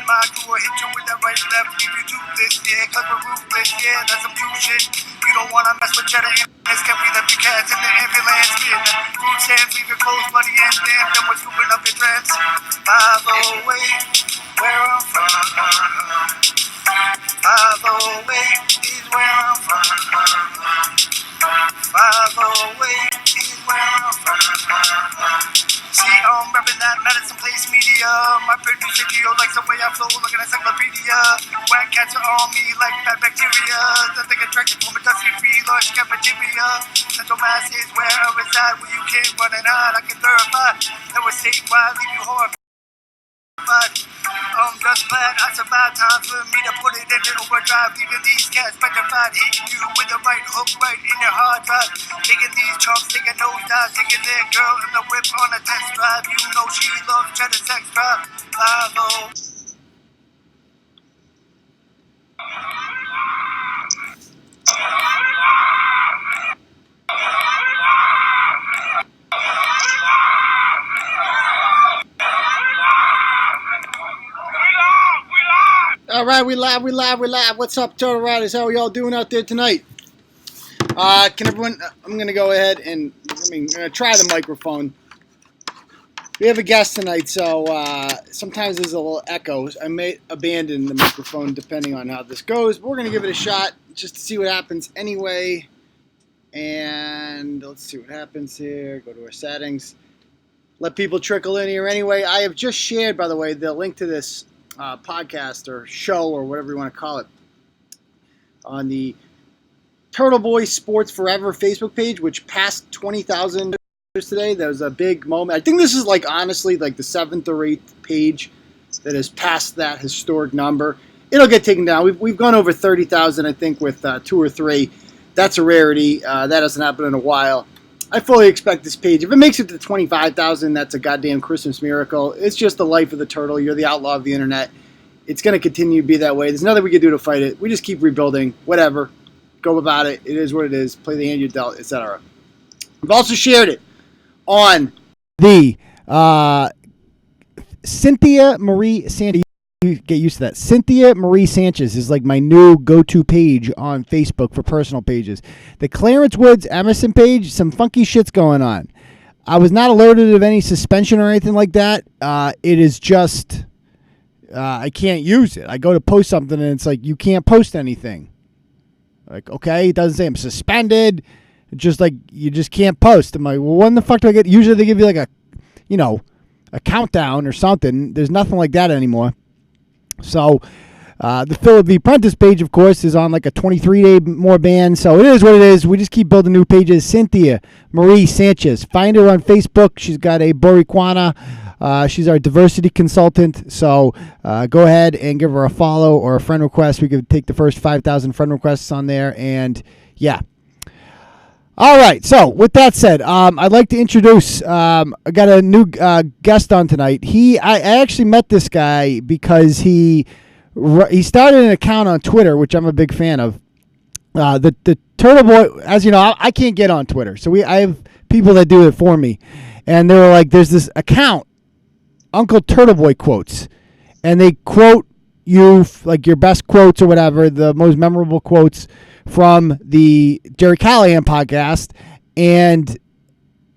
my crew will hit you with that right left, leave you toothless, yeah, cause we're ruthless, yeah, that's some true shit. You don't wanna mess with cheddar ambulance, can we left your cats in the ambulance, yeah. Food stamps, leave your clothes bloody and damp, then we're scooping up your dreads. By the way, where I'm from, by the way, is where I'm from. By the way, is where I'm from. See, I'm repping that Madison Place media. My producer Gio likes the way I flow like an encyclopedia. Whack cats are on me like bad bacteria. That they get attracted from a dusty-free large cafeteria. Central Mass is where I reside, where you can't run and hide. I can verify that we're statewide, leave you horrified. I'm just glad I survived time for me to put it in an overdrive. Leaving these cats petrified, hitting you with the right hook right in your hard drive. Taking these chunks, taking nosedive, taking their girl in the whip on a test drive. You know she loves cheddar sex drive. Follow. All right, we live. What's up, Turtle Riders? How are y'all doing out there tonight? Can everyone? I'm gonna go ahead and I'm gonna try the microphone. We have a guest tonight, so sometimes there's a little echo. I may abandon the microphone depending on how this goes, but we're gonna give it a shot just to see what happens anyway. And let's see what happens here. Go to our settings. Let people trickle in here anyway. I have just shared, by the way, the link to this podcast or show or whatever you want to call it on the Turtleboy Sports Forever Facebook page, which passed 20,000 today. That was a big moment. I think this is honestly the 7th or 8th page that has passed that historic number. It'll get taken down. We've gone over 30,000, I think, with 2 or 3. That's a rarity. That hasn't happened in a while. I fully expect this page, if it makes it to 25,000, that's a goddamn Christmas miracle. It's just the life of the turtle. You're the outlaw of the internet. It's going to continue to be that way. There's nothing we can do to fight it. We just keep rebuilding. Whatever. Go about it. It is what it is. Play the hand you're dealt, etc. I've also shared it on the Cynthia Marie Sanchez. You get used to that. Cynthia Marie Sanchez is my new go-to page on Facebook for personal pages. The Clarence Woods Emerson page, some funky shit's going on. I was not alerted of any suspension or anything like that. It is just, I can't use it. I go to post something and it's you can't post anything. Okay, it doesn't say I'm suspended. It's just you just can't post. I'm well, when the fuck do I get? Usually they give you a countdown or something. There's nothing like that anymore. So, the Philip V. Prentice page, of course, is on a 23-day more ban. So it is what it is. We just keep building new pages. Cynthia Marie Sanchez. Find her on Facebook. She's got a Boricua. She's our diversity consultant. So go ahead and give her a follow or a friend request. We could take the first 5,000 friend requests on there. And, yeah. All right. So with that said, I'd like to introduce. I got a new guest on tonight. I actually met this guy because he started an account on Twitter, which I'm a big fan of. The Turtleboy, as you know, I can't get on Twitter, so I have people that do it for me, and they were there's this account, Uncle Turtleboy quotes, and they quote you your best quotes or whatever, the most memorable quotes from the Jerry Callahan podcast, and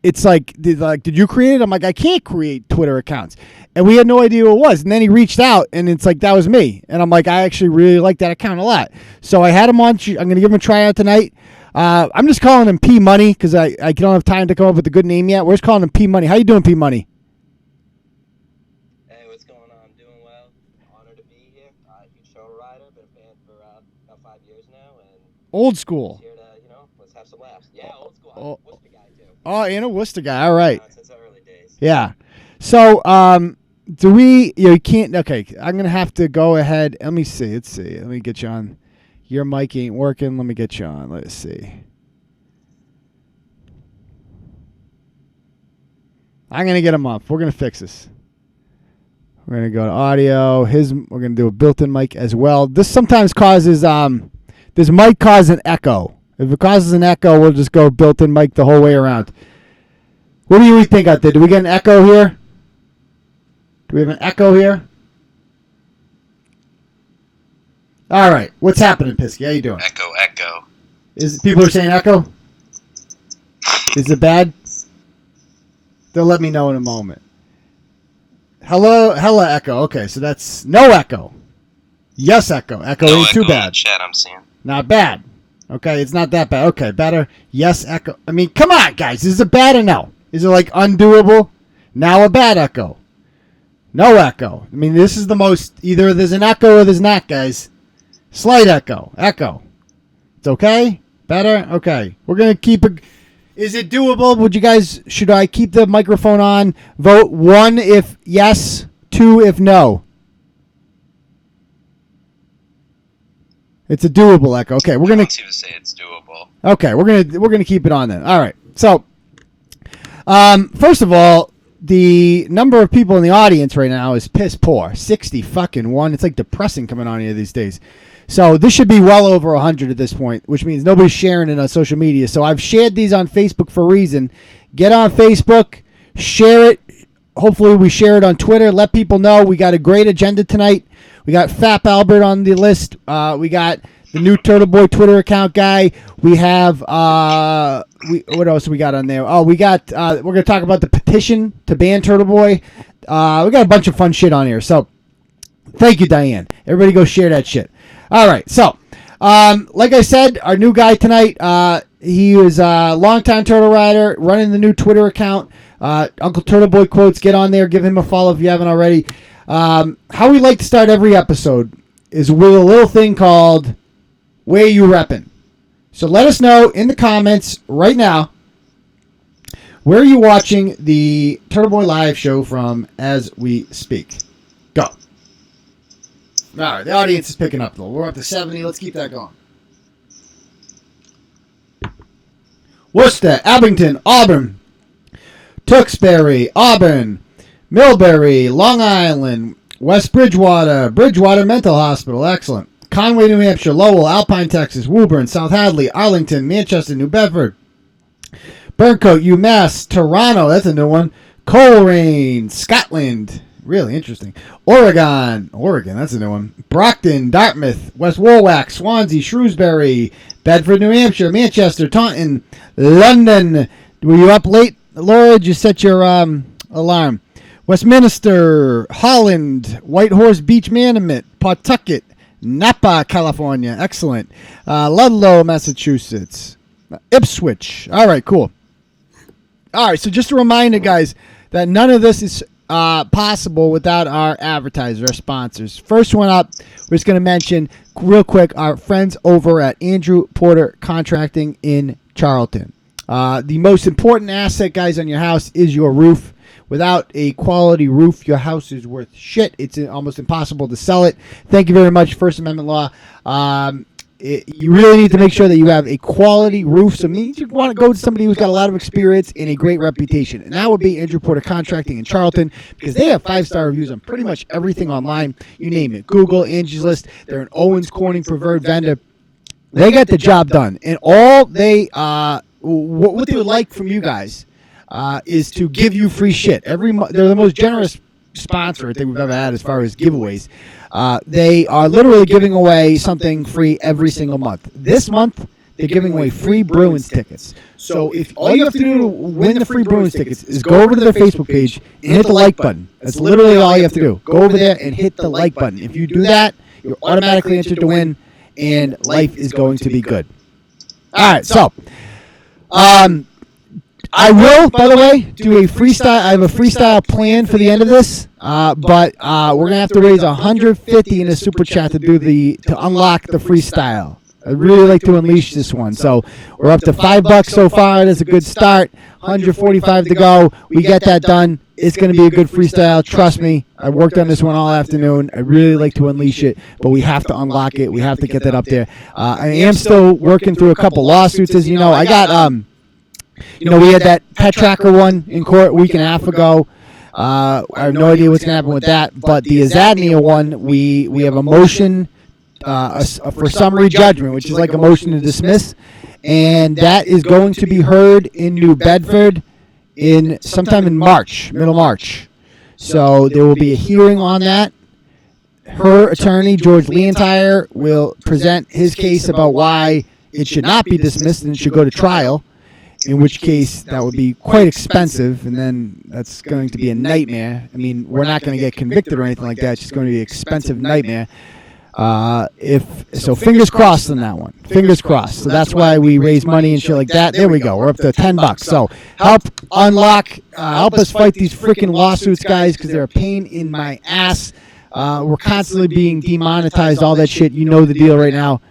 it's did you create it? I'm I can't create Twitter accounts, and we had no idea who it was. And then he reached out, and it's that was me, and I'm I actually really like that account a lot. So I had him on. I'm gonna give him a try out tonight. I'm just calling him P Money because I don't have time to come up with a good name yet. We're just calling him P Money. How you doing, P Money? Hey, what's going on? Doing well. Honored to be here. Huge show rider. Been a fan for about 5 years now, and old school. Here to let's have some laughs. Yeah, old school. I'm a Worcester guy too. Oh, you're a Worcester guy. All right. Since the early days. Yeah. So, do we? You can't. Okay, I'm gonna have to go ahead. Let me see. Let's see. Let me get you on. Your mic ain't working. Let me get you on. Let's see. I'm gonna get him up. We're gonna fix this. We're gonna go to audio. We're gonna do a built-in mic as well. This sometimes causes this might cause an echo. If it causes an echo, we'll just go built-in mic the whole way around. What do you think out there? Do we get an echo here? Do we have an echo here? All right, what's happening, Pisky? How you doing? Echo. People are saying echo? Is it bad? They'll let me know in a moment. Hello, echo. Okay, so that's no echo. Yes, echo. Echo No ain't too echo in bad. the chat I'm seeing. Not bad. Okay, it's not that bad. Okay, better. Yes, echo. I mean, come on, guys. Is it bad or no? Is it like undoable? Now a bad echo. No echo. I mean, this is the most. Either there's an echo or there's not, guys. Slight echo. Echo. It's okay? Better? Okay. We're going to keep it. Is it doable? Should I keep the microphone on? Vote 1 if yes, 2 if no. It's a doable echo. Okay, we're gonna. To say it's doable. Okay, we're gonna keep it on then. All right. So, first of all, the number of people in the audience right now is piss poor. 60-1. It's like depressing coming on here these days. So this should be well over 100 at this point, which means nobody's sharing it on social media. So I've shared these on Facebook for a reason. Get on Facebook, share it. Hopefully we share it on Twitter. Let people know we got a great agenda tonight. We got Fap Albert on the list. We got the new Turtleboy Twitter account guy. We have what else we got on there? Oh, we got we're gonna talk about the petition to ban Turtleboy. We got a bunch of fun shit on here. So thank you, Diane. Everybody go share that shit. All right, so like I said, our new guy tonight, he is a longtime Turtle Rider, running the new Twitter account. Uncle Turtleboy Quotes, get on there, give him a follow if you haven't already. How we like to start every episode is with a little thing called Where You Reppin'. So let us know in the comments right now, where are you watching the Turtleboy live show from as we speak? Go. All right, the audience is picking up, though. We're up to 70. Let's keep that going. Worcester, Abington, Auburn, Tewksbury, Auburn, Millbury, Long Island, West Bridgewater, Bridgewater Mental Hospital, excellent. Conway, New Hampshire, Lowell, Alpine, Texas, Woburn, South Hadley, Arlington, Manchester, New Bedford, Burncoat, UMass, Toronto, that's a new one, Coleraine, Scotland, really interesting, Oregon, that's a new one, Brockton, Dartmouth, West Warwick, Swansea, Shrewsbury, Bedford, New Hampshire, Manchester, Taunton, London. Were you up late, Laura? Did you set your alarm? Westminster, Holland, Whitehorse Beach, Manamet, Pawtucket, Napa, California. Excellent. Ludlow, Massachusetts. Ipswich. All right, cool. All right, so just a reminder, guys, that none of this is possible without our advertisers, our sponsors. First one up, we're just going to mention real quick our friends over at Andrew Porter Contracting in Charlton. The most important asset, guys, on your house is your roof. Without a quality roof, your house is worth shit. It's almost impossible to sell it. Thank you very much, First Amendment law. You really need to make sure that you have a quality roof. So you want to go to somebody who's got a lot of experience and a great reputation. And that would be Andrew Porter Contracting in Charlton, because they have 5-star reviews on pretty much everything online. You name it. Google, Angie's List. They're an Owens Corning preferred vendor. They get the job done. And all they, what they would like from you guys is to give you free shit. They're the most generous sponsor I think we've ever had as far as giveaways. They are literally giving away something free every single month. This month, they're giving away free Bruins tickets. So if all you have to do to win the free Bruins tickets is go over to their Facebook page and hit the like button. That's literally all you have to do. Go over there and hit the like button. If you do that, you're automatically entered to win, and life is going to be good. All right, so I will, by the way, do a freestyle. I have a freestyle plan for the end of this, but we're gonna have to raise $150 in a super chat to unlock the freestyle. I'd really like to unleash this one. So we're up to $5 so far. That's a good start. 145 to go. We get that done. It's going to be a good freestyle. Trust me. I worked on this one all afternoon. I'd really like to unleash it, but we have to unlock it. We have to get that up there. I am still working through a couple lawsuits, as you know. I got, we had that pet tracker one in court a week and a half ago. I have no idea what's going to happen with that. But the Azadnia one, we have a motion for summary judgment, which is like a motion to dismiss, and that is going to be heard in New Bedford sometime in March, middle March. So there will be a hearing on that. her attorney, George Leontire, will present his case about why it should not be dismissed and it should go to trial, in which case that would be quite expensive, and then that's going to be a nightmare. I mean, we're not going to get convicted or anything like that. It's just going to be an expensive nightmare. Fingers crossed on that one. Fingers crossed. So that's why we raise money and shit like that. There we go. We're up to $10. So help help us fight these freaking lawsuits, guys, because they're a pain in my ass. We're constantly being demonetized, all that shit. You know the deal right now.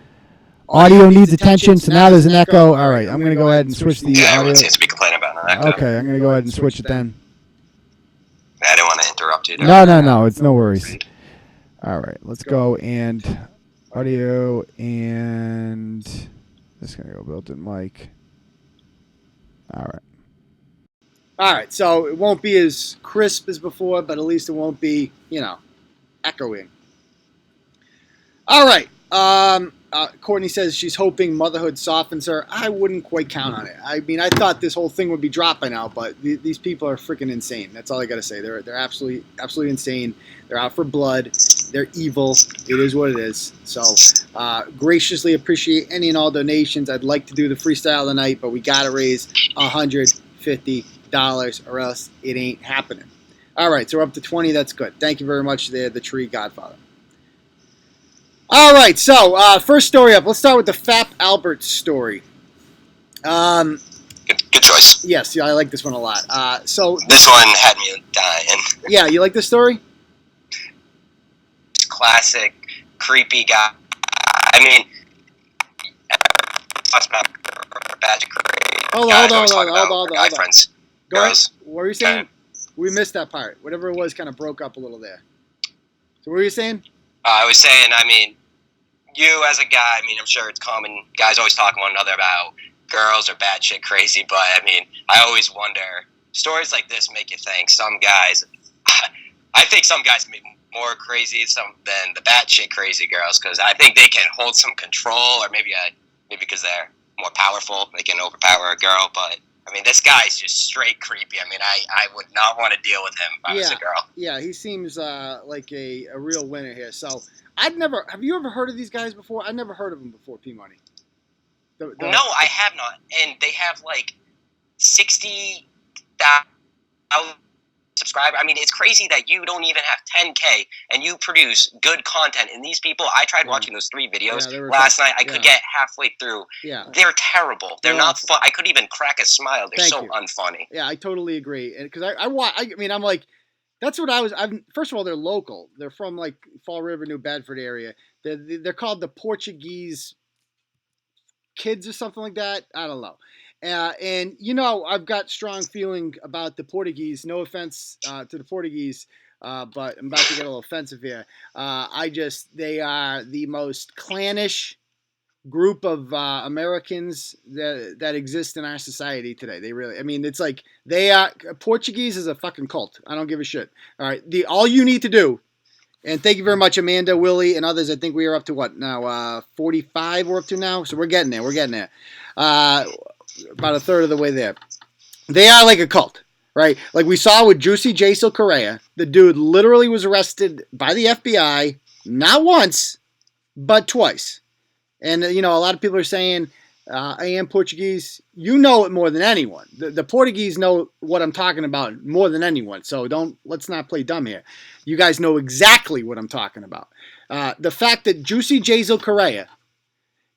Audio needs attention, so now there's an echo. All right, I'm going to go ahead and switch the audio. Everyone seems to be complaining about an echo. Okay, I'm going to go ahead and switch it then. I didn't want to interrupt you. No, it's no worries. All right, let's go and audio and this is going to go built-in mic. All right, so it won't be as crisp as before, but at least it won't be, echoing. All right. Courtney says she's hoping motherhood softens her. I wouldn't quite count on it. I mean, I thought this whole thing would be dropped by now, but these people are freaking insane. That's all I got to say. They're absolutely insane. They're out for blood. They're evil. It is what it is. So, graciously appreciate any and all donations. I'd like to do the freestyle tonight, but we got to raise $150 or else it ain't happening. All right, so we're up to 20. That's good. Thank you very much there, the Tree Godfather. All right, so first story up. Let's start with the Fap Albert story. Good choice. Yes, I like this one a lot. So this one had me dying. Yeah, you like this story? Classic, creepy guy. I mean, talks about bad Hold on. Guy friends. Go ahead. What were you saying? We missed that part. Whatever it was kind of broke up a little there. So what were you saying? I was saying, I mean, you as a guy, I mean, I'm sure it's common. Guys always talk to one another about girls or bad shit crazy, but I mean, I always wonder, stories like this make you think some guys, I think some guys can be more crazy than the bad shit crazy girls, because I think they can hold some control, or maybe because they're more powerful, they can overpower a girl, but I mean, this guy's just straight creepy. I mean, I would not want to deal with him if I was a girl. Yeah, he seems like a real winner here. So, have you ever heard of these guys before? I've never heard of them before, P-Money. No, I have not. And they have like 60,000 subscribers. I mean, it's crazy that you don't even have 10K and you produce good content. And these people, I tried watching those 3 videos last night. I could get halfway through. Yeah. They're terrible. They're not fun. I couldn't even crack a smile. They're so unfunny. Yeah, I totally agree. And because I mean, I'm like, that's what first of all, they're local. They're from like Fall River, New Bedford area. They're called the Portuguese Kids or something like that. I don't know. And I've got strong feeling about the Portuguese. No offense to the Portuguese, but I'm about to get a little offensive here. They are the most clannish group of Americans that exist in our society today. They really, I mean, it's like Portuguese is a fucking cult. I don't give a shit. All right, all you need to do. And thank you very much, Amanda, Willie, and others. I think we are up to what now? 45 we're up to now. So we're getting there. About a third of the way there. They are like a cult, right? Like we saw with Juicy Jason Correa. The dude literally was arrested by the FBI, not once, but twice. And, a lot of people are saying, I am Portuguese. You know it more than anyone. The Portuguese know what I'm talking about more than anyone. So let's not play dumb here. You guys know exactly what I'm talking about. The fact that Juicy Jason Correa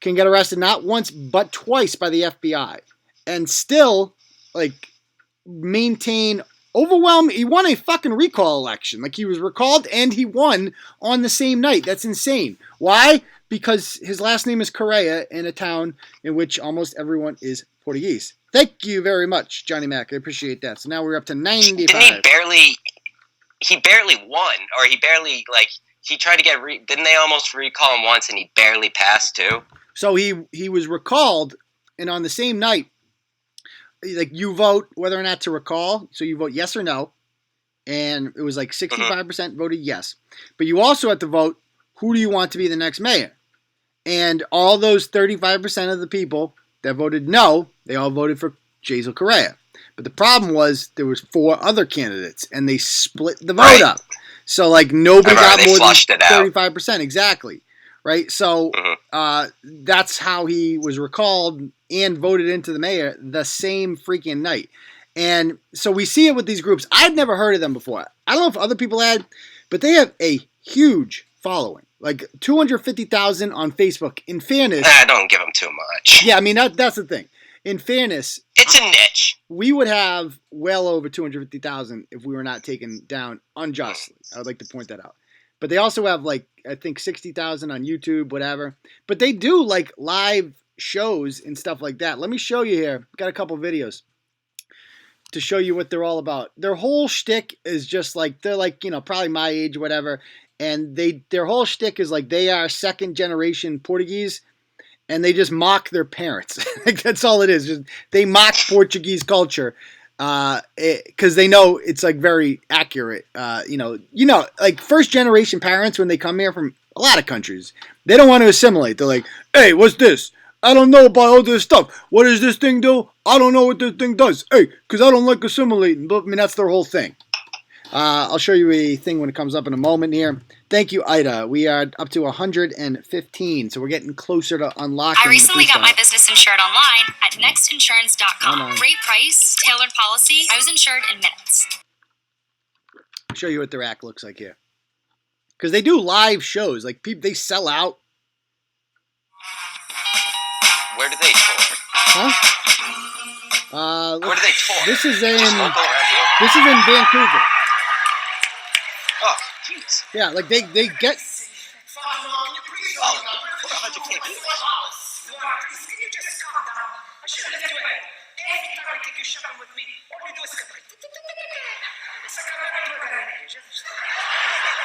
can get arrested not once but twice by the FBI and still maintain overwhelming. He won a fucking recall election. Like he was recalled and he won on the same night. That's insane. Why? Because his last name is Correa in a town in which almost everyone is Portuguese. Thank you very much, Johnny Mac. I appreciate that. So now we're up to 95. Didn't he barely won, or he barely he tried to get didn't they almost recall him once and he barely passed too? So he was recalled, and on the same night, you vote whether or not to recall. So you vote yes or no, and it was 65% voted yes. But you also have to vote who do you want to be the next mayor, and all those 35% of the people that voted no, they all voted for Jason Correa. But the problem was there was 4 other candidates, and they split the vote up. So like nobody got more than flushed it out. 35%. Exactly. Right. So that's how he was recalled and voted into the mayor the same freaking night. And so we see it with these groups. I'd never heard of them before. I don't know if other people had, but they have a huge following, like 250,000 on Facebook. In fairness, don't give them too much. Yeah, I mean that's the thing. In fairness, it's a niche. We would have well over 250,000 if we were not taken down unjustly. I would like to point that out. But they also have like I think 60,000 on YouTube, whatever. But they do like live shows and stuff like that. Let me show you here. Got a couple videos to show you what they're all about. Their whole shtick is just like they're like probably my age, whatever. And their whole shtick is like they are second generation Portuguese, and they just mock their parents. Like that's all it is. Just, they mock Portuguese culture because they know it's like very accurate. Like first generation parents when they come here from a lot of countries, they don't want to assimilate. They're like, "Hey, what's this? I don't know about all this stuff. What does this thing do? I don't know what this thing does. Hey, because I don't like assimilating." But I mean, that's their whole thing. I'll show you a thing when it comes up in a moment here. Thank you, Ida. We are up to 115, so we're getting closer to unlocking. I recently got my business insured online at nextinsurance.com. Great price, tailored policy. I was insured in minutes. I'll show you what their act looks like here. Because they do live shows. Like, people, they sell out. Where do they tour? Huh? Where do they tour? This is in Vancouver. Oh, jeez. Yeah, like they get. Oh, 100K views.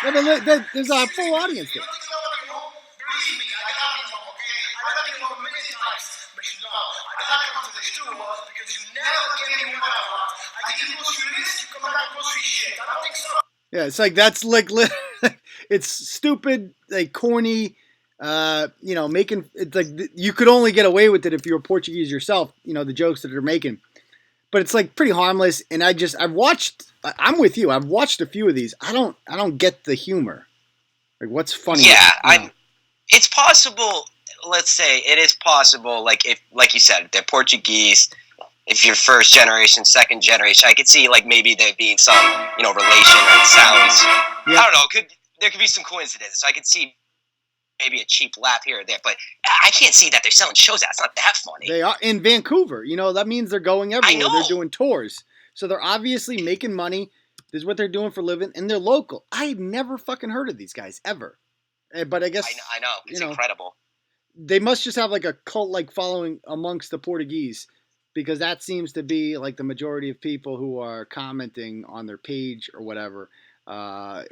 No, but there's a full audience there. Yeah, it's like that's like it's stupid, like corny. Making it's like you could only get away with it if you were Portuguese yourself. The jokes that they're making, but it's like pretty harmless. And I've watched. I'm with you. I've watched a few of these. I don't get the humor. Like what's funny? Yeah, it's possible. Let's say it is possible. Like you said, they're Portuguese. If you're first generation, second generation, I could see like maybe there being some, relation or it sounds. Yeah. I don't know. There could be some coincidence. I could see maybe a cheap laugh here or there, but I can't see that they're selling shows out. It's not that funny. They are in Vancouver. That means they're going everywhere. They're doing tours, so they're obviously making money. This is what they're doing for a living, and they're local. I've never fucking heard of these guys ever, but I guess I know it's incredible. They must just have like a cult-like following amongst the Portuguese. Because that seems to be like the majority of people who are commenting on their page or whatever. Under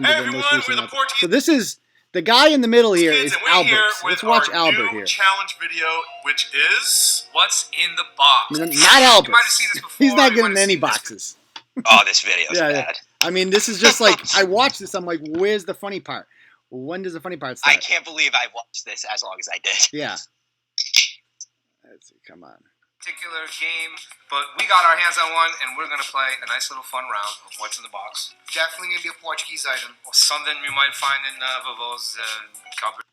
the most recent so this is the guy in the middle here is Albert. Let's watch Albert here. Challenge video, which is what's in the box. Not Albert. He's not getting any boxes. Oh, this video is bad. Yeah. I mean, this is just like I watched this. I'm like, where's the funny part? When does the funny part start? I can't believe I watched this as long as I did. Yeah. Let's see. Come on. Particular game, but we got our hands on one, and we're gonna play a nice little fun round of what's in the box. Definitely gonna be a Portuguese item, or something you might find in Vavo's cupboard.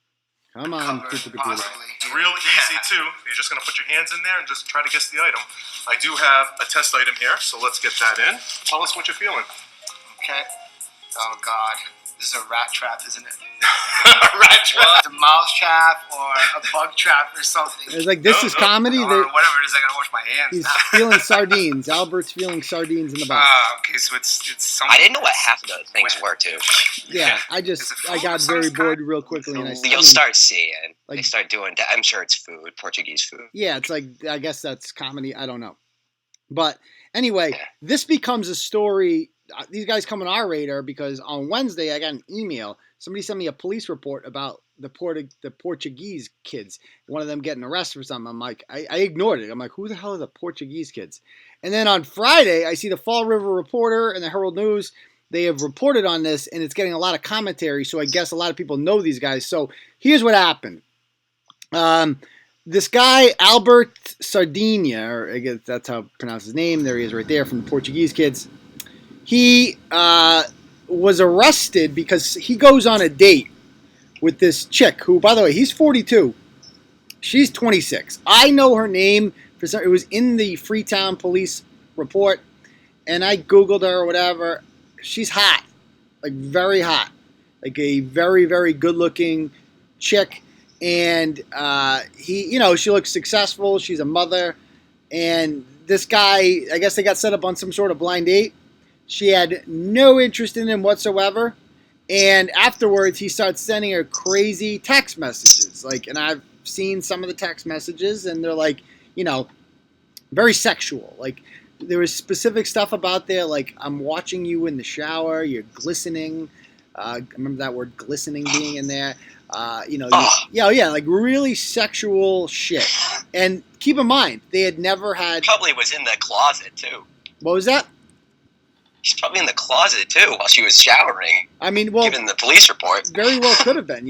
Come on, possibly. It's real easy too. You're just gonna put your hands in there and just try to guess the item. I do have a test item here, so let's get that in. Tell us what you're feeling. Okay. Oh God. This is a rat trap, isn't it? A rat trap? It's a mouse trap or a bug trap or something. It's like, this is comedy. Or whatever it is, I gotta wash my hands. He's feeling sardines. Albert's feeling sardines in the box. Okay, so it's something. I didn't know what half of those things were, too. Yeah, I got very bored real quickly. And you'll start seeing. Like, they start doing that. I'm sure it's food, Portuguese food. Yeah, it's like, I guess that's comedy. I don't know. But anyway, this becomes a story. These guys come on our radar because on Wednesday I got an email. Somebody sent me a police report about the Portuguese kids. One of them getting arrested for something. I'm like, I ignored it. I'm like, who the hell are the Portuguese kids? And then on Friday, I see the Fall River Reporter and the Herald News. They have reported on this, and it's getting a lot of commentary. So I guess a lot of people know these guys. So here's what happened. This guy, Albert Sardinia, or I guess that's how to pronounce his name. There he is right there from the Portuguese kids. He was arrested because he goes on a date with this chick who, by the way, he's 42. She's 26. I know her name. It was in the Freetown police report, and I Googled her or whatever. She's hot, like very hot, like a very, very good-looking chick. And she looks successful. She's a mother. And this guy, I guess they got set up on some sort of blind date. She had no interest in him whatsoever. And afterwards, he starts sending her crazy text messages. And I've seen some of the text messages, and they're very sexual. There was specific stuff about there, I'm watching you in the shower, you're glistening. I remember that word glistening being in there. Really sexual shit. And keep in mind, they had never had... Probably was in the closet, too. What was that? She's probably in the closet, too, while she was showering. Given the police report. Very well could have been,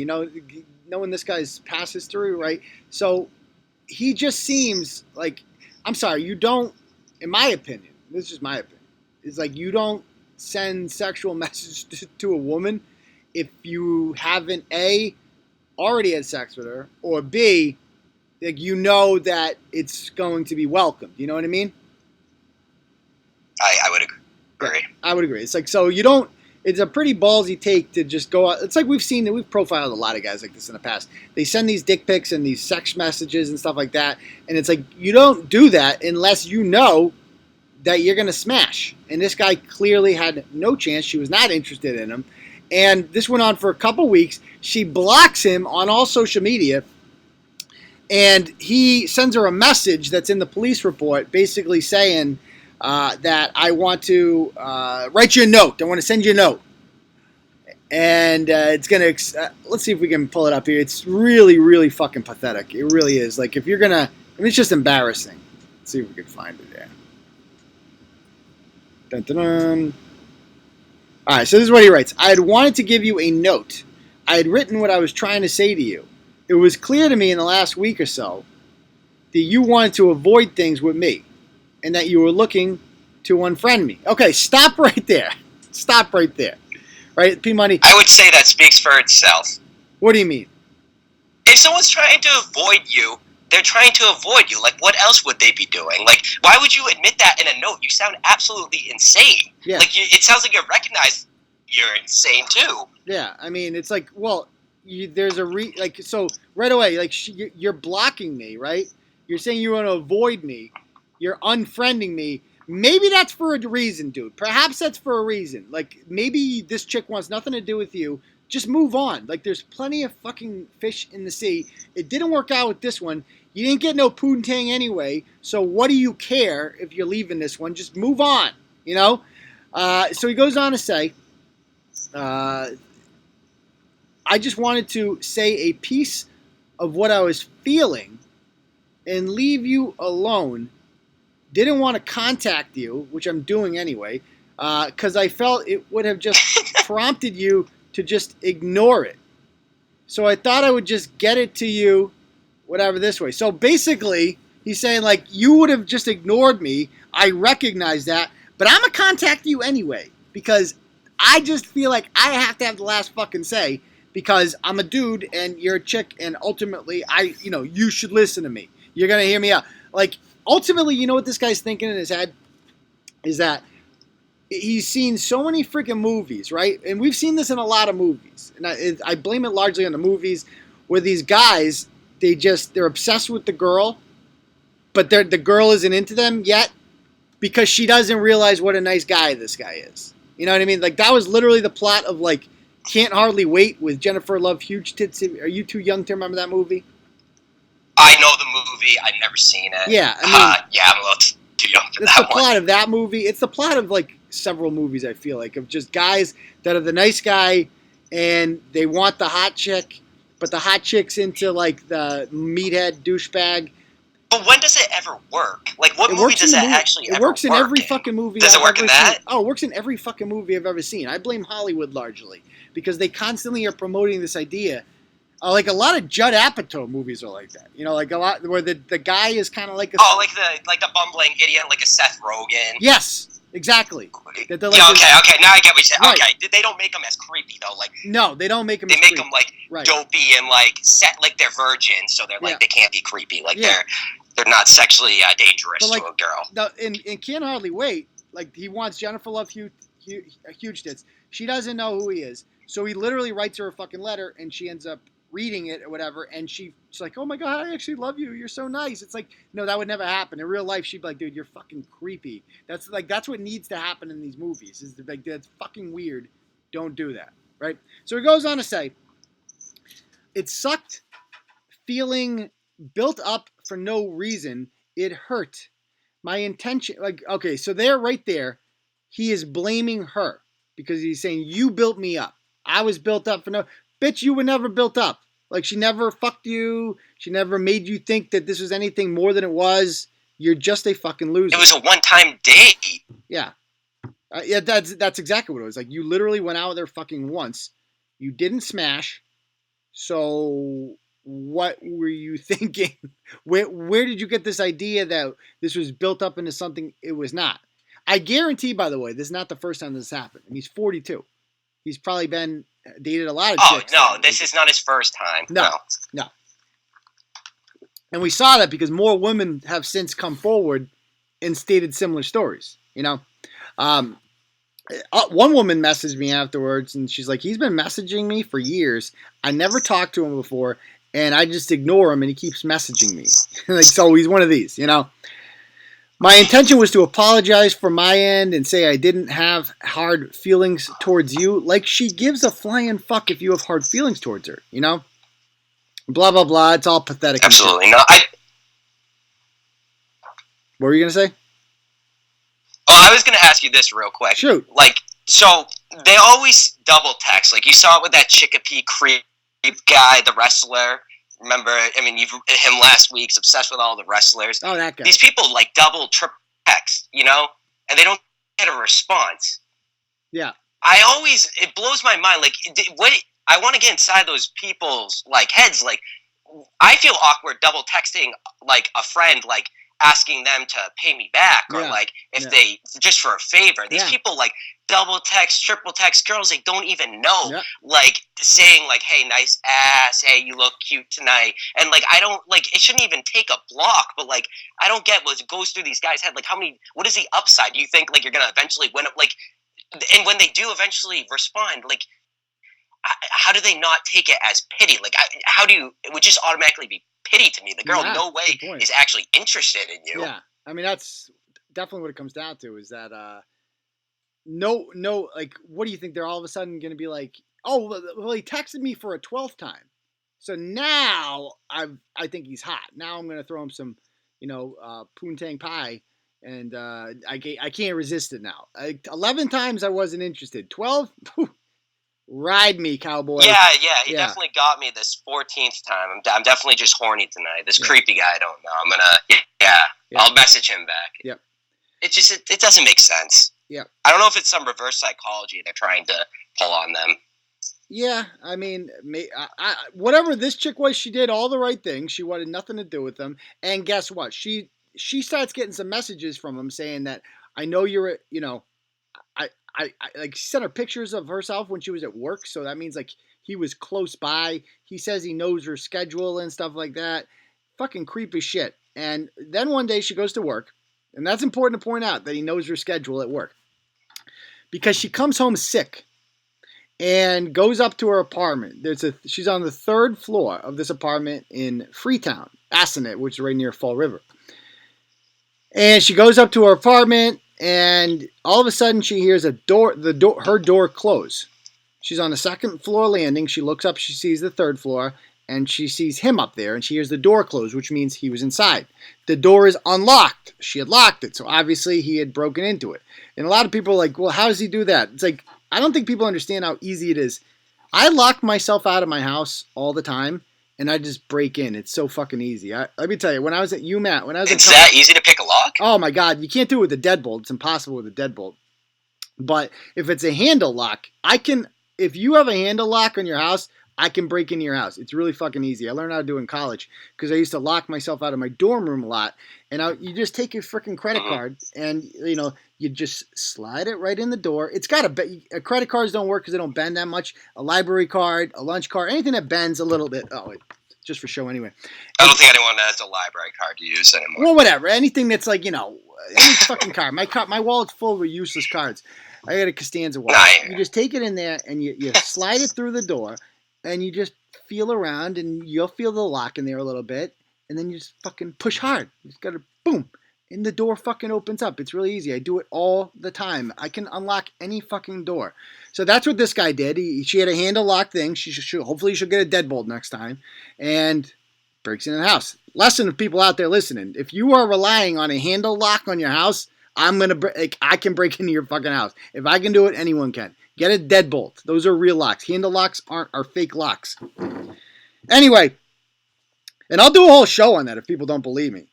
knowing this guy's past history, right? So he just seems like... I'm sorry, you don't... In my opinion, this is just my opinion, it's you don't send sexual messages to a woman if you haven't, A, already had sex with her, or B, that it's going to be welcomed. You know what I mean? I would agree. Yeah, I would agree. It's so you don't, it's a pretty ballsy take to just go out. It's we've profiled a lot of guys like this in the past. They send these dick pics and these sex messages and stuff like that. And it's you don't do that unless you know that you're going to smash. And this guy clearly had no chance. She was not interested in him. And this went on for a couple weeks. She blocks him on all social media. And he sends her a message that's in the police report basically saying that I want to write you a note. I want to send you a note. And it's going to... let's see if we can pull it up here. It's really, really fucking pathetic. It really is. If you're going to... it's just embarrassing. Let's see if we can find it there. Dun, dun, dun. All right, so this is what he writes. I had wanted to give you a note. I had written what I was trying to say to you. It was clear to me in the last week or so that you wanted to avoid things with me and that you were looking to unfriend me. Okay, stop right there. Stop right there. Right, P-Money? I would say that speaks for itself. What do you mean? If someone's trying to avoid you, they're trying to avoid you. What else would they be doing? Why would you admit that in a note? You sound absolutely insane. Yeah. It sounds like you recognize you're insane, too. Yeah, it's there's a so right away, you're blocking me, right? You're saying you want to avoid me. You're unfriending me. Maybe that's for a reason, dude. Perhaps that's for a reason. Maybe this chick wants nothing to do with you. Just move on. There's plenty of fucking fish in the sea. It didn't work out with this one. You didn't get no poontang anyway, so what do you care if you're leaving this one? Just move on, So he goes on to say, I just wanted to say a piece of what I was feeling and leave you alone. Didn't want to contact you, which I'm doing anyway, because I felt it would have just prompted you to just ignore it. So I thought I would just get it to you, whatever, this way. So basically, he's saying, you would have just ignored me. I recognize that, but I'm going to contact you anyway, because I just feel like I have to have the last fucking say, because I'm a dude and you're a chick, and ultimately, you should listen to me. You're going to hear me out. Ultimately, you know what this guy's thinking in his head? Is that he's seen so many freaking movies, right? And we've seen this in a lot of movies. And I blame it largely on the movies where these guys, they're obsessed with the girl, but the girl isn't into them yet because she doesn't realize what a nice guy this guy is. You know what I mean? That was literally the plot of Can't Hardly Wait with Jennifer Love Huge Tits. Are you too young to remember that movie? I know the movie. I've never seen it. Yeah, I'm a little too young for that one. It's the plot of that movie. It's the plot of several movies, I feel of just guys that are the nice guy and they want the hot chick, but the hot chick's into the meathead douchebag. But when does it ever work? What movie does that actually ever work? It works in every fucking movie. Does it work in that? Oh, it works in every fucking movie I've ever seen. I blame Hollywood largely because they constantly are promoting this idea Like a lot of Judd Apatow movies are like that. Like a lot where the guy is kind of like a... Oh, like the bumbling idiot, like a Seth Rogen. Yes, exactly. Okay. Now I get what you're saying. Right. Okay, they don't make them as creepy though. Like no, they don't make them. They as make creepy. them like dopey and like set like they're virgins, so they're like they can't be creepy. Like they're not sexually dangerous to a girl. In Can't Hardly Wait, like he wants Jennifer Love huge tits. She doesn't know who he is, so he literally writes her a fucking letter, and she ends up reading it or whatever, and she's like, "Oh my god, I actually love you. You're so nice." It's like, no, that would never happen in real life. She'd be like, "Dude, you're fucking creepy." That's what needs to happen in these movies. Is like, that's fucking weird. Don't do that, right? So he goes on to say, "It sucked, feeling built up for no reason. It hurt. My intention." Like, okay, so there, right there, he is blaming her because he's saying, "You built me up. I was built up for no." Bitch, you were never built up. Like, she never fucked you. She never made you think that this was anything more than it was. You're just a fucking loser. It was a one-time date. Yeah. That's exactly what it was. Like, you literally went out with her fucking once. You didn't smash. So, what were you thinking? Where did you get this idea that this was built up into something it was not? I guarantee, by the way, this is not the first time this happened. And he's 42. He's probably dated a lot of chicks. Oh, no, this is not his first time. No. And we saw that because more women have since come forward and stated similar stories, One woman messaged me afterwards, and she's like, he's been messaging me for years. I never talked to him before, and I just ignore him, and he keeps messaging me. Like, so he's one of these, My intention was to apologize for my end and say I didn't have hard feelings towards you. Like, she gives a flying fuck if you have hard feelings towards her, Blah, blah, blah. It's all pathetic. Absolutely not. What were you going to say? Oh, I was going to ask you this real quick. Shoot. Like, so they always double text. Like, you saw it with that Chicopee Creep guy, the wrestler. Remember, I mean, him last week's obsessed with all the wrestlers. Oh, that guy. These people like double, triple text, and they don't get a response. Yeah. It blows my mind. Like, I want to get inside those people's like heads. Like, I feel awkward double texting like a friend, like asking them to pay me back, or like if they just for a favor. These people like double text, triple text girls they don't even know, like saying like, "Hey, nice ass. Hey, you look cute tonight." And like, I don't like it shouldn't even take a block, but like I don't get what goes through these guys' head. Like, what is the upside? Do you think like you're gonna eventually win it? Like, and when they do eventually respond, like, how do they not take it as pity? Like, it would just automatically be pity to me. The girl, no way, is actually interested in you. Yeah, I mean that's definitely what it comes down to. Is that no, like, what do you think? They're all of a sudden going to be like, oh, well, he texted me for a 12th time, so now I think he's hot. Now I'm going to throw him some, poontang pie, and I can't resist it now. 11 times I wasn't interested. 12. Ride me, cowboy. Yeah, he definitely got me this 14th time. I'm definitely just horny tonight. This creepy guy I don't know. I'm gonna, I'll message him back. Yep. It doesn't make sense. Yeah. I don't know if it's some reverse psychology they're trying to pull on them. Yeah, I mean, whatever this chick was, she did all the right things. She wanted nothing to do with them. And guess what? She starts getting some messages from him saying that, I know you're, I like, she sent her pictures of herself when she was at work, so that means like he was close by. He says he knows her schedule and stuff like that. Fucking creepy shit. And then one day she goes to work, and that's important to point out that he knows her schedule at work, because she comes home sick and goes up to her apartment. She's on the 3rd floor of this apartment in Freetown, Assonet, which is right near Fall River. And she goes up to her apartment, and all of a sudden she hears her door close. She's on the 2nd floor landing. She looks up, she sees the 3rd floor, and she sees him up there, and she hears the door close, which means he was inside. The door is unlocked. She had locked it, so obviously he had broken into it. And a lot of people are like, well, how does he do that? It's like, I don't think people understand how easy it is. I lock myself out of my house all the time, and I just break in. It's so fucking easy. Let me tell you, when I was at UMass, it's that easy to pick a lock? Oh my God, you can't do it with a deadbolt. It's impossible with a deadbolt. But if it's a handle lock, if you have a handle lock on your house, I can break into your house. It's really fucking easy. I learned how to do it in college because I used to lock myself out of my dorm room a lot. And you just take your freaking credit card and, you just slide it right in the door. It's got credit cards don't work because they don't bend that much. A library card, a lunch card, anything that bends a little bit. Oh, just for show anyway. I don't think anyone has a library card to use anymore. Well, whatever. Anything that's like, any fucking card. My wallet's full of useless cards. I got a Costanza wallet. You just take it in there and you slide it through the door and you just feel around and you'll feel the lock in there a little bit and then you just fucking push hard. You just gotta boom. And the door fucking opens up. It's really easy. I do it all the time. I can unlock any fucking door. So that's what this guy did. She had a handle lock thing. Hopefully she'll get a deadbolt next time. And breaks into the house. Lesson of people out there listening. If you are relying on a handle lock on your house, I can break into your fucking house. If I can do it, anyone can. Get a deadbolt. Those are real locks. Handle locks are fake locks. Anyway, and I'll do a whole show on that if people don't believe me.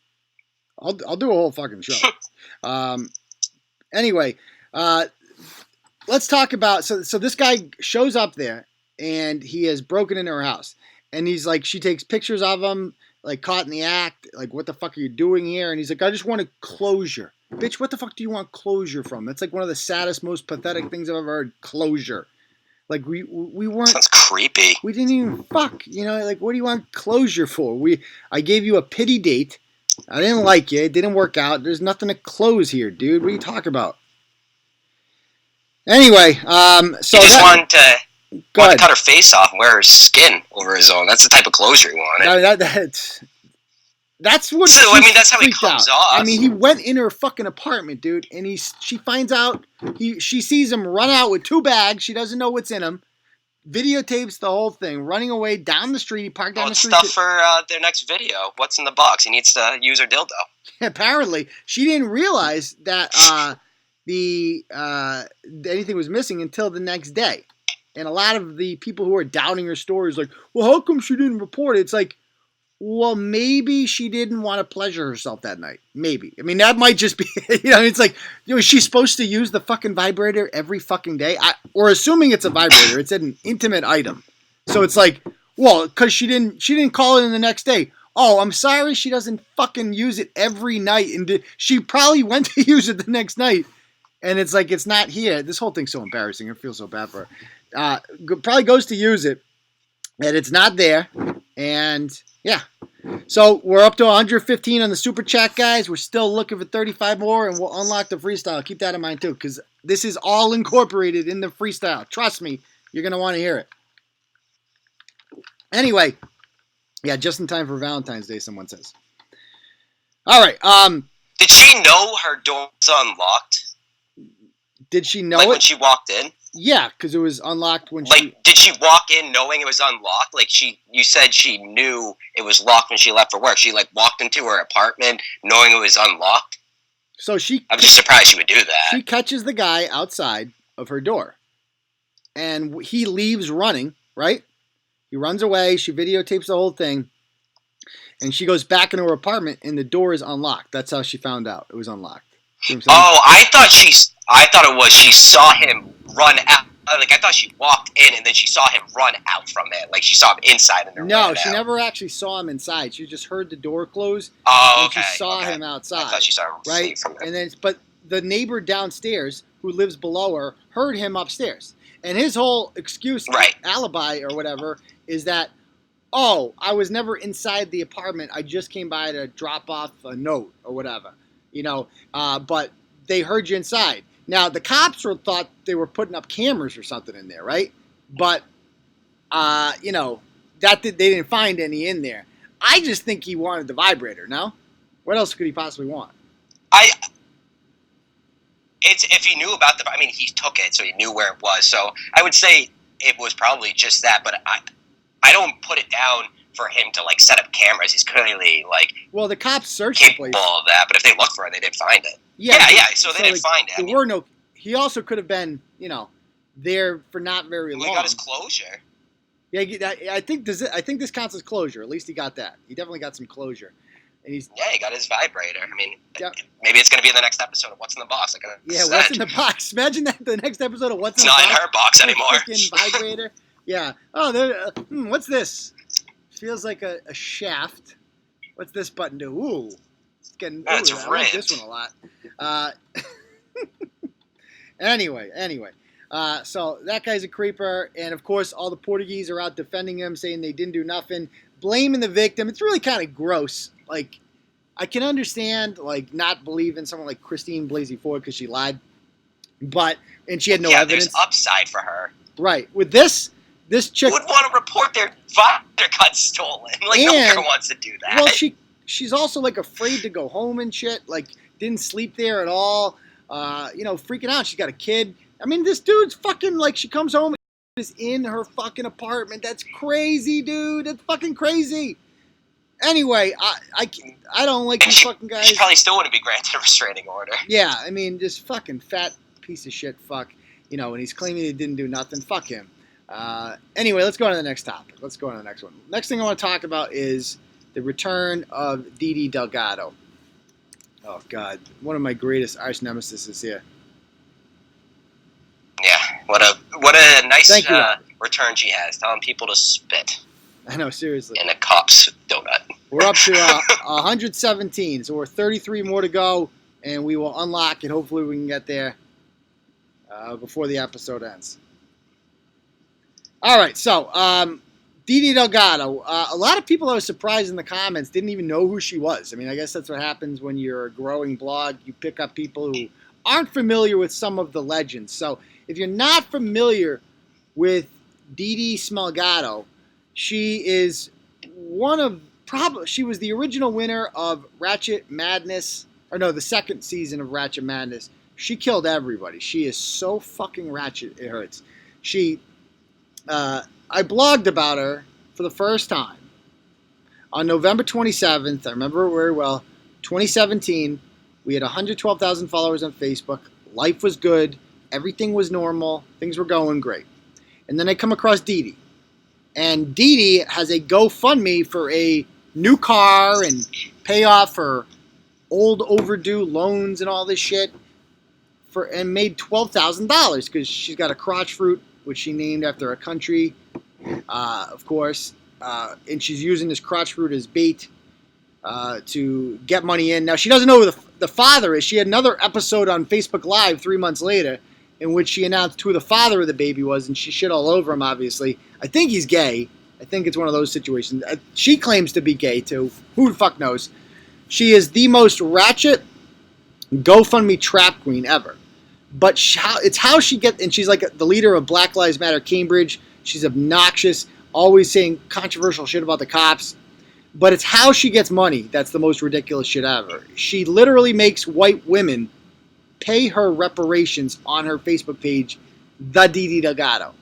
I'll do a whole fucking show. Anyway, let's talk about so this guy shows up there and he has broken into her house and he's like, she takes pictures of him like caught in the act, like what the fuck are you doing here? And he's like, I just wanted closure. Bitch, what the fuck do you want closure from? That's like one of the saddest, most pathetic things I've ever heard. Closure. Like we weren't. Sounds creepy. We didn't even fuck. Like what do you want closure for? I gave you a pity date. I didn't like you. It didn't work out. There's nothing to close here, dude. What are you talking about? Anyway, so he just wanted to cut her face off and wear her skin over his own. That's the type of closure he wanted. That's what. So that's how he comes off. He went in her fucking apartment, dude, and she finds out she sees him run out with 2 bags. She doesn't know what's in them. Videotapes the whole thing, running away down the street. He parked down the street. Stuff for their next video. What's in the box? He needs to use her dildo. Apparently, she didn't realize that anything was missing until the next day. And a lot of the people who are doubting her story is like, well, how come she didn't report it? It's like, well, maybe she didn't want to pleasure herself that night. Maybe. That might just be, it's like, is she supposed to use the fucking vibrator every fucking day? Or assuming it's a vibrator, it's an intimate item. So it's like, well, because she didn't call it in the next day. Oh, I'm sorry she doesn't fucking use it every night. And she probably went to use it the next night. And it's like, it's not here. This whole thing's so embarrassing. I feel so bad for her. Probably goes to use it. And it's not there. And yeah. So we're up to 115 on the super chat, guys. We're still looking for 35 more, and we'll unlock the freestyle. Keep that in mind too, because this is all incorporated in the freestyle. Trust me, you're gonna want to hear it. Anyway, yeah, just in time for Valentine's Day, someone says. All right. Did she know her door was unlocked? Did she know it when she walked in? Yeah, because it was unlocked when did she walk in knowing it was unlocked? You said she knew it was locked when she left for work. She walked into her apartment knowing it was unlocked? So I'm just surprised she would do that. She catches the guy outside of her door. And he leaves running, right? He runs away. She videotapes the whole thing. And she goes back into her apartment and the door is unlocked. That's how she found out it was unlocked. You know I thought it was she saw him run out. I thought she walked in and then she saw him run out from it. She saw him inside and then No, she never actually saw him inside. She just heard the door close. Oh, okay. And she saw him outside. I thought she saw him right from there. And then, but the neighbor downstairs who lives below her heard him upstairs. And his whole excuse, alibi or whatever, is that, oh, I was never inside the apartment. I just came by to drop off a note or whatever. But they heard you inside. Now, the cops thought they were putting up cameras or something in there, right? But, they didn't find any in there. I just think he wanted the vibrator, no? What else could he possibly want? If he knew about he took it, so he knew where it was. So I would say it was probably just that, but I don't put it down for him to set up cameras. He's clearly well, the cops searched the place. Capable of that, but if they looked for it, they didn't find it. Yeah. So they didn't find it. There were no. He also could have been, there for not very long. He got his closure. Yeah, I think this counts as closure. At least he got that. He definitely got some closure. And he got his vibrator. Maybe it's going to be in the next episode of What's in the Box. What's in the box? Imagine that the next episode of What's in the Box. It's not in her box anymore. Vibrator. Yeah. Oh, what's this? Feels like a shaft. What's this button do? Ooh. It's getting. Ooh, It's I like this one a lot. Anyway. So that guy's a creeper, and of course, all the Portuguese are out defending him, saying they didn't do nothing, blaming the victim. It's really kind of gross. Like, I can understand, like, not believing someone like Christine Blasey Ford because she lied, and she had no evidence. There's upside for her. Right. With this chick would want to report their vodka got stolen. Like, no one wants to do that. Well, she's also, like, afraid to go home and shit. Like, didn't sleep there at all. Freaking out. She's got a kid. I mean, this dude's fucking, like, she comes home and is in her fucking apartment. That's crazy, dude. That's fucking crazy. Anyway, I don't like these fucking guys. She probably still wouldn't be granted a restraining order. Yeah, I mean, this fucking fat piece of shit fuck. And he's claiming he didn't do nothing. Fuck him. Anyway, let's go on to the next topic. Let's go on to the next one. Next thing I want to talk about is the return of Didi Delgado. Oh, God. One of my greatest arch nemesis is here. Yeah, what a nice return she has, telling people to spit. I know, seriously. In a cop's donut. We're up to 117, so we're 33 more to go, and we will unlock it. Hopefully we can get there before the episode ends. All right, so Didi Delgado. A lot of people I was surprised in the comments didn't even know who she was. I mean, I guess that's what happens when you're a growing blog. You pick up people who aren't familiar with some of the legends. So if you're not familiar with Didi Smelgado, she is she was the original winner of Ratchet Madness, the second season of Ratchet Madness. She killed everybody. She is so fucking ratchet, it hurts. I blogged about her for the first time on November 27th. I remember it very well. 2017. We had 112,000 followers on Facebook. Life was good. Everything was normal. Things were going great. And then I come across Didi. And Didi has a GoFundMe for a new car and pay off her old overdue loans and all this shit. And made $12,000 because she's got a crotch fruit, which she named after a country, of course. And she's using this crotch fruit as bait to get money in. Now, she doesn't know who the father is. She had another episode on Facebook Live 3 months later in which she announced who the father of the baby was, and she shit all over him, obviously. I think he's gay. I think it's one of those situations. She claims to be gay, too. Who the fuck knows? She is the most ratchet GoFundMe trap queen ever. But it's how she gets, and she's like the leader of Black Lives Matter Cambridge. She's obnoxious, always saying controversial shit about the cops. But it's how she gets money that's the most ridiculous shit ever. She literally makes white women pay her reparations on her Facebook page, The Didi Delgado.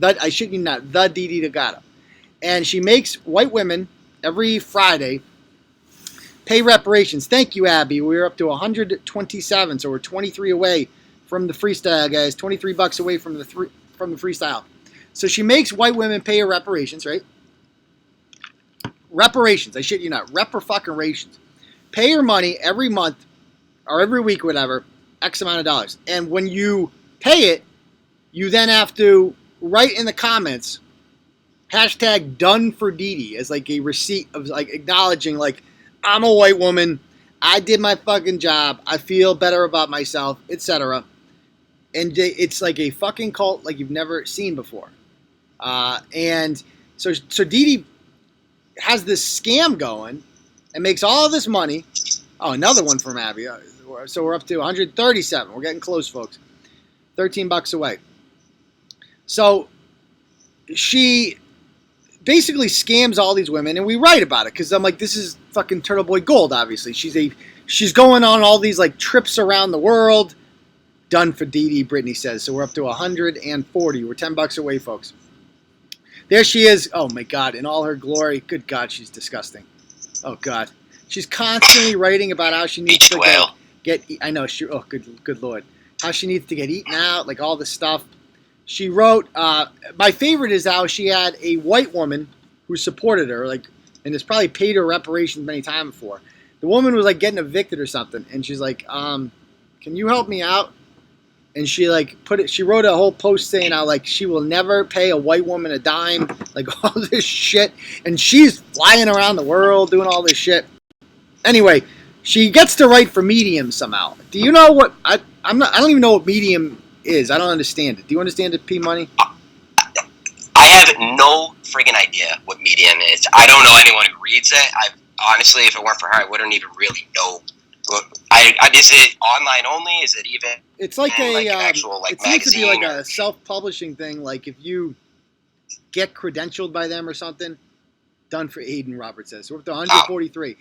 I shit you not, The Didi Delgado. And she makes white women every Friday pay reparations. Thank you, Abby. We're up to 127, so we're 23 away from the freestyle, guys. $23 away from the freestyle. So she makes white women pay her reparations, right? Reparations. I shit you not. Reparations. Pay her money every month or every week, whatever, X amount of dollars. And when you pay it, you then have to write in the comments, hashtag done for Didi, as like a receipt of like acknowledging like, I'm a white woman, I did my fucking job, I feel better about myself, etc. And it's like a fucking cult like you've never seen before. And so Didi has this scam going and makes all this money. Oh, another one from Abby. So we're up to 137. We're getting close, folks. $13 away. So she basically scams all these women, and we write about it because I'm like, this is fucking Turtleboy gold. Obviously, she's going on all these like trips around the world. Done for Didi, Brittany says. So we're up to 140. We're $10 away, folks. There she is. Oh my God, in all her glory. Good God, she's disgusting. Oh God, she's constantly writing about how she needs to get. I know she. Oh, good Lord, how she needs to get eaten out, like all this stuff. She wrote. My favorite is how she had a white woman who supported her, like, and has probably paid her reparations many times before. The woman was like getting evicted or something, and she's like, "Can you help me out?" and she like she wrote a whole post saying how like she will never pay a white woman a dime, like all this shit, and she's flying around the world doing all this shit. Anyway, she gets to write for Medium somehow. Do you know what I don't even know what Medium is. I don't understand it. Do you understand it, P Money? I have no friggin' idea what Medium is. I don't know anyone who reads it. Honestly, if it weren't for her, I wouldn't even really know. Is it online only? Is it even? It's like an actual it magazine. Seems to be like a self-publishing thing. Like if you get credentialed by them or something. Done for Aiden, Robert says. We're up to 143.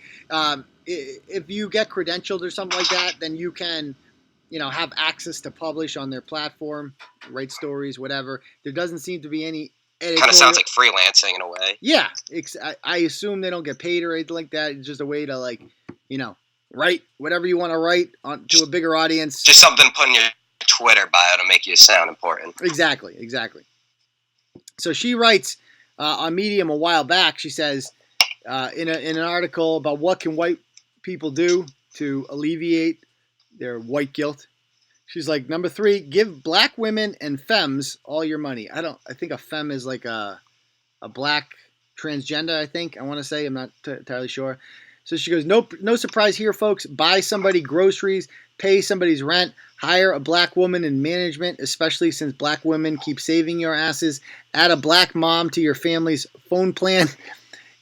If you get credentialed or something like that, then you can, have access to publish on their platform, write stories, whatever. There doesn't seem to be any editorial. Kind of sounds like freelancing in a way. Yeah. I assume they don't get paid or anything like that. It's just a way to, write whatever you want to write to a bigger audience. Just something put in your Twitter bio to make you sound important. Exactly. So she writes on Medium a while back. She says in an article about what can white people do to alleviate their white guilt. She's like, number 3, give black women and femmes all your money. I think a femme is like a black transgender, I think. I want to say. I'm not entirely sure. So she goes, no surprise here, folks. Buy somebody groceries, pay somebody's rent, hire a black woman in management, especially since black women keep saving your asses. Add a black mom to your family's phone plan.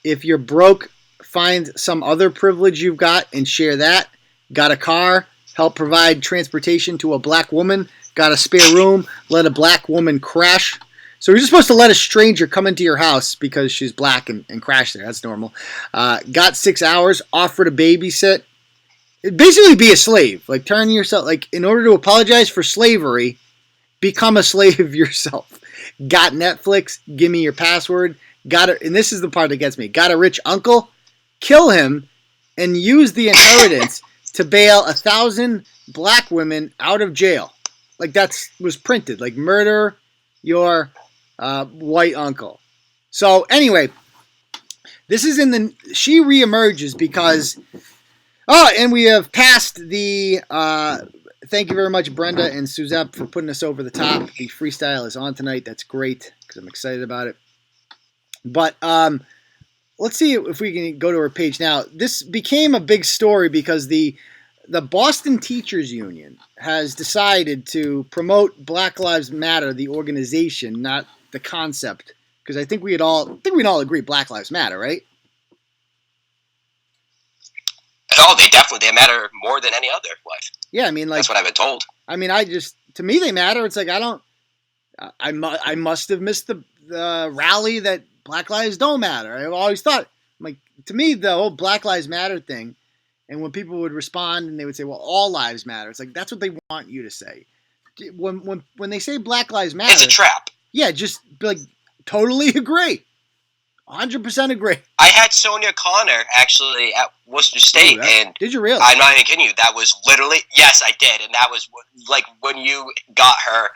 If you're broke, find some other privilege you've got and share that. Got a car? Help provide transportation to a black woman. Got a spare room? Let a black woman crash. So you're just supposed to let a stranger come into your house because she's black and crash there. That's normal. Got 6 hours. Offer to babysit. Basically be a slave. Like turn yourself, like in order to apologize for slavery, become a slave yourself. Got Netflix? Give me your password. And this is the part that gets me. Got a rich uncle? Kill him and use the inheritance to bail 1,000 black women out of jail. Like was printed. Like murder your white uncle. So anyway, this is she reemerges because, and we have passed the, thank you very much, Brenda and Suzette, for putting us over the top. The freestyle is on tonight. That's great because I'm excited about it. But let's see if we can go to her page now. This became a big story because the Boston Teachers Union has decided to promote Black Lives Matter, the organization, not the concept. Because I think we'd all agree Black Lives Matter, right? Oh, they matter more than any other life. Yeah, I mean, like that's what I've been told. I mean, to me they matter. It's like I must have missed the rally that Black Lives don't matter. I've always thought, like, to me the whole Black Lives Matter thing, and when people would respond and they would say, well, all lives matter. It's like that's what they want you to say. When they say Black Lives Matter, it's a trap. Yeah, just like totally agree. 100% agree. I had Sonia Connor actually at Worcester State, and did you really? I'm not even kidding you. That was literally yes, I did, and that was like when you got her.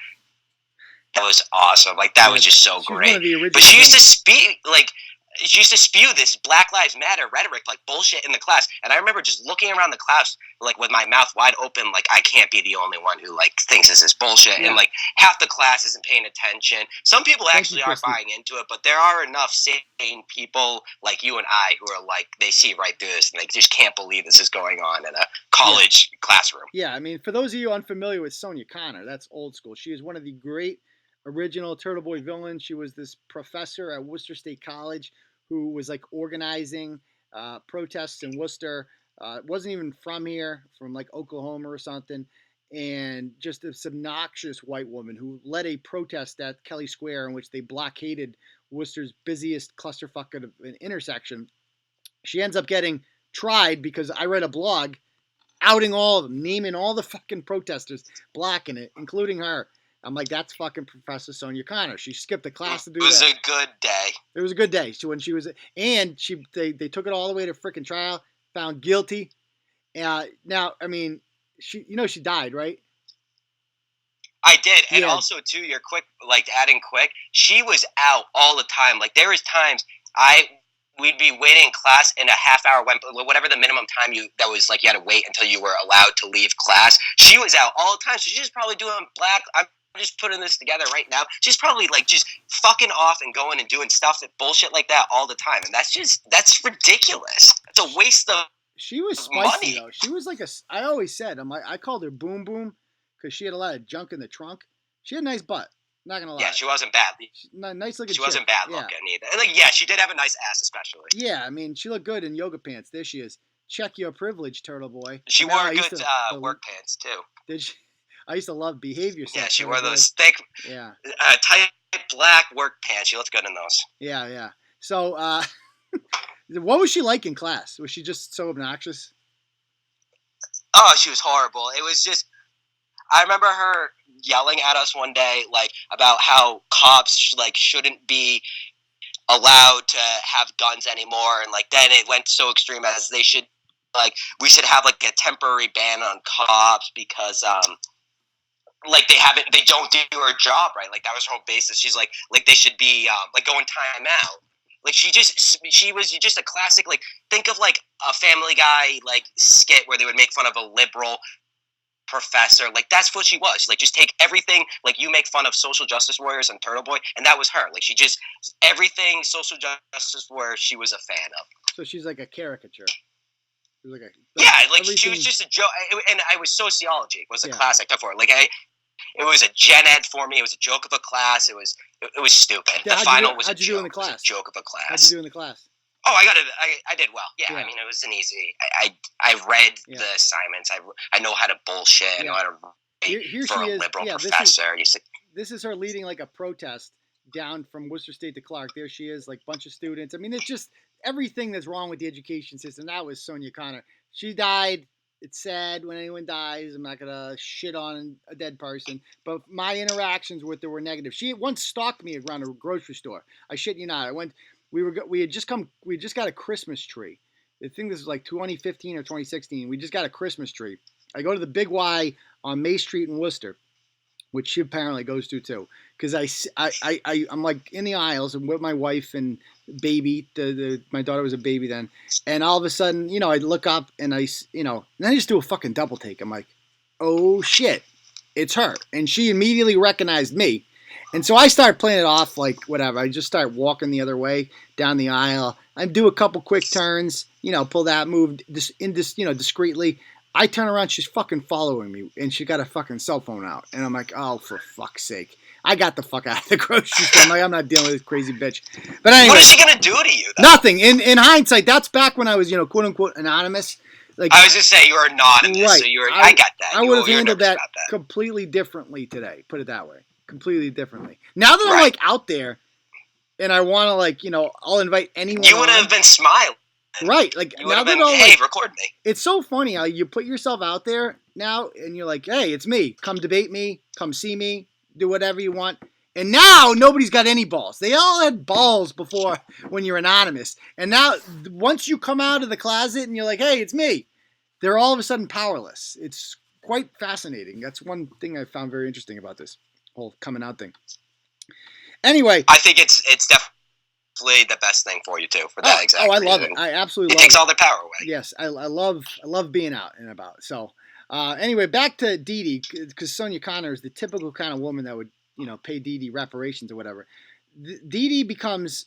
That was awesome. Like that was just so great. But she used to speak like. She used to spew this Black Lives Matter rhetoric, like bullshit in the class. And I remember just looking around the class, like with my mouth wide open, like I can't be the only one who like thinks this is bullshit. Yeah. And like half the class isn't paying attention. Some people actually are buying into it, but there are enough sane people like you and I who are like, they see right through this and they just can't believe this is going on in a college classroom. Yeah, I mean, for those of you unfamiliar with Sonia Connor, that's old school. She is one of the great original Turtleboy villains. She was this professor at Worcester State College who was like organizing protests in Worcester. Wasn't even from here, from like Oklahoma or something. And just this obnoxious white woman who led a protest at Kelly Square in which they blockaded Worcester's busiest clusterfuck of an intersection. She ends up getting tried because I read a blog outing all of them, naming all the fucking protesters, blocking it, including her. I'm like, that's fucking Professor Sonia Connor. She skipped the class to do that. It was a good day. It was a good day. So when she was, and they took it all the way to freaking trial, found guilty. Now, I mean, she died, right? I did, and also too, you're quick, like adding quick. She was out all the time. Like there was times I we'd be waiting in class, and a half hour went, whatever the minimum time you had to wait until you were allowed to leave class. She was out all the time, so she's probably doing black. I'm just putting this together right now. She's probably like just fucking off and going and doing stuff that bullshit like that all the time, and that's ridiculous. It's a waste of. She was spicy money. though. She was like I always said, I called her Boom Boom because she had a lot of junk in the trunk. She had a nice butt. Not gonna lie. Yeah, she wasn't bad. Nice looking. She wasn't bad looking either. Like, yeah, she did have a nice ass, especially. Yeah, I mean, she looked good in yoga pants. There she is. Check your privilege, Turtleboy. She wore good work pants too. Did she? I used to love Behave Yourself. Yeah, she wore those thick, tight black work pants. She looked good in those. Yeah. So, what was she like in class? Was she just so obnoxious? Oh, she was horrible. It was just, I remember her yelling at us one day, like, about how cops, shouldn't be allowed to have guns anymore. And, then it went so extreme as we should have, a temporary ban on cops because, they don't do her job right. That was her whole basis. She's like they should be, going time out. She was just a classic, think of, a Family Guy, skit where they would make fun of a liberal professor. That's what she was. Just take everything, you make fun of social justice warriors and Turtleboy, and that was her. She just, everything social justice warrior she was a fan of. So she's like a caricature. She was she was just a joke. And I was sociology was a class I took for her. It was a gen ed for me. It was a joke of a class. It was stupid. The final was a joke. Do in the class? It was a joke of a class. How'd you do in the class? Oh, I did well. Yeah, I mean, it was an easy. I read the assignments. I know how to bullshit. I know how to write for a liberal professor. This is her leading a protest down from Worcester State to Clark. There she is, bunch of students. I mean, it's just everything that's wrong with the education system. That was Sonia Connor. She died. It's sad when anyone dies. I'm not gonna shit on a dead person, but my interactions with her were negative. She once stalked me around a grocery store. I shit you not. We had just got a Christmas tree. I think this was 2015 or 2016. We just got a Christmas tree. I go to the Big Y on May Street in Worcester, which she apparently goes to too. Because I'm in the aisles and with my wife and baby. My daughter was a baby then, and all of a sudden, I look up and and then I just do a fucking double take. I'm like, oh shit, it's her, and she immediately recognized me. And so I start playing it off whatever. I just start walking the other way down the aisle. I do a couple quick turns, pull that move discreetly. I turn around, she's fucking following me, and she got a fucking cell phone out. And I'm like, oh, for fuck's sake. I got the fuck out of the grocery store. I'm not dealing with this crazy bitch. But anyway. What is she going to do to you, though? Nothing. In hindsight, that's back when I was, quote unquote, anonymous. I was just saying, you were anonymous, right. So I got that. I would have handled that completely differently today. Put it that way. Completely differently. Now that I'm out there and I want to I'll invite anyone. You would have been smiling. Right. You would have been, hey, record me. It's so funny how you put yourself out there now and you're like, hey, it's me. Come debate me. Come see me. Do whatever you want. And now nobody's got any balls. They all had balls before when you're anonymous. And now once you come out of the closet and you're like, hey, it's me, they're all of a sudden powerless. It's quite fascinating. That's one thing I found very interesting about this whole coming out thing. Anyway. I think it's definitely the best thing for you, too, for that exact reason. I love it. I absolutely love it. It takes all their power away. Yes, I love being out and about. So, anyway, back to Didi, because Sonia Connor is the typical kind of woman that would, pay Didi reparations or whatever. Didi becomes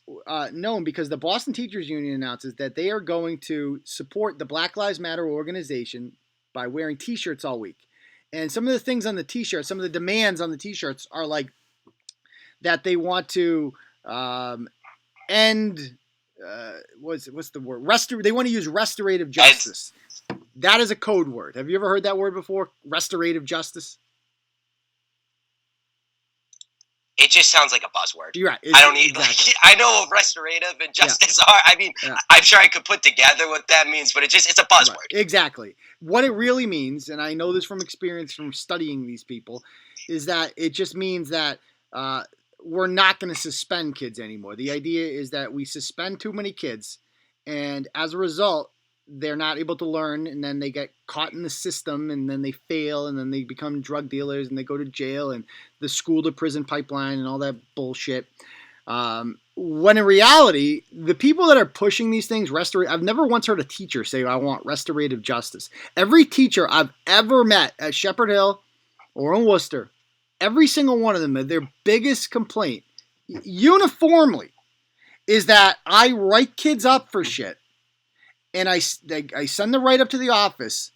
known because the Boston Teachers Union announces that they are going to support the Black Lives Matter organization by wearing T-shirts all week. And some of the things on the T-shirts, some of the demands on the T-shirts are that they want to end, what's the word? They want to use restorative justice. That is a code word. Have you ever heard that word before? Restorative justice? It just sounds like a buzzword. You're right. I don't need, I know what restorative and justice are. I mean, I'm sure I could put together what that means, but it's a buzzword. Right. Exactly. What it really means, and I know this from experience from studying these people, is that it just means that we're not going to suspend kids anymore. The idea is that we suspend too many kids, and as a result, they're not able to learn, and then they get caught in the system, and then they fail, and then they become drug dealers, and they go to jail, and the school to prison pipeline, and all that bullshit. When in reality, the people that are pushing these things, I've never once heard a teacher say, I want restorative justice. Every teacher I've ever met at Shepherd Hill or in Worcester, every single one of them, their biggest complaint, uniformly, is that I write kids up for shit, and I send the write-up to the office,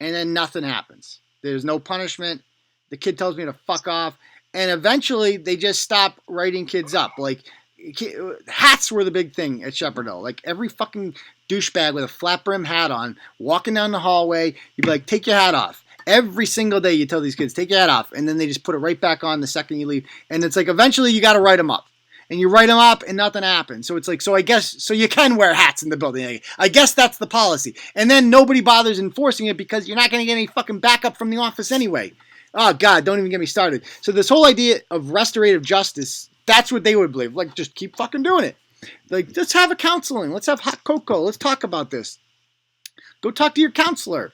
and then nothing happens. There's no punishment. The kid tells me to fuck off. And eventually, they just stop writing kids up. Like, hats were the big thing at Shepherd Hill. Like, every fucking douchebag with a flat brim hat on, walking down the hallway, you'd be like, take your hat off. Every single day you tell these kids, take your hat off. And then they just put it right back on the second you leave. And it's like, eventually, you got to write them up. And you write them up and nothing happens. So it's like, so I guess, so you can wear hats in the building. I guess that's the policy. And then nobody bothers enforcing it because you're not going to get any fucking backup from the office anyway. Oh, God, don't even get me started. So this whole idea of restorative justice, that's what they would believe. Like, just keep fucking doing it. Like, let's have a counseling. Let's have hot cocoa. Let's talk about this. Go talk to your counselor.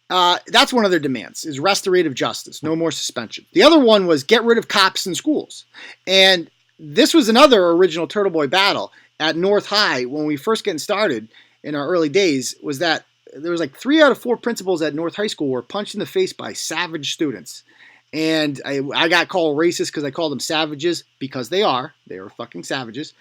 That's one of their demands, is restorative justice. No more suspension. The other one was get rid of cops in schools. And this was another original Turtleboy battle at North High when we first getting started in our early days, was that there was like 3 out of 4 principals at North High School were punched in the face by savage students. And I got called racist because I called them savages, because they are. They are fucking savages.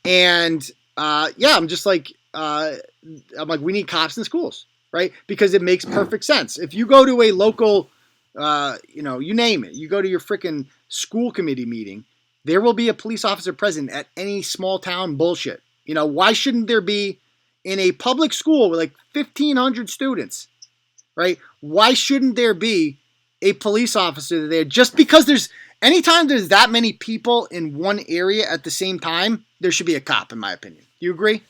And I'm just like, we need cops in schools, right? Because it makes perfect sense. If you go to a local, you name it, you go to your freaking school committee meeting, there will be a police officer present at any small town bullshit. Why shouldn't there be in a public school with like 1,500 students, right? Why shouldn't there be a police officer there? Just because anytime there's that many people in one area at the same time, there should be a cop, in my opinion. Do you agree?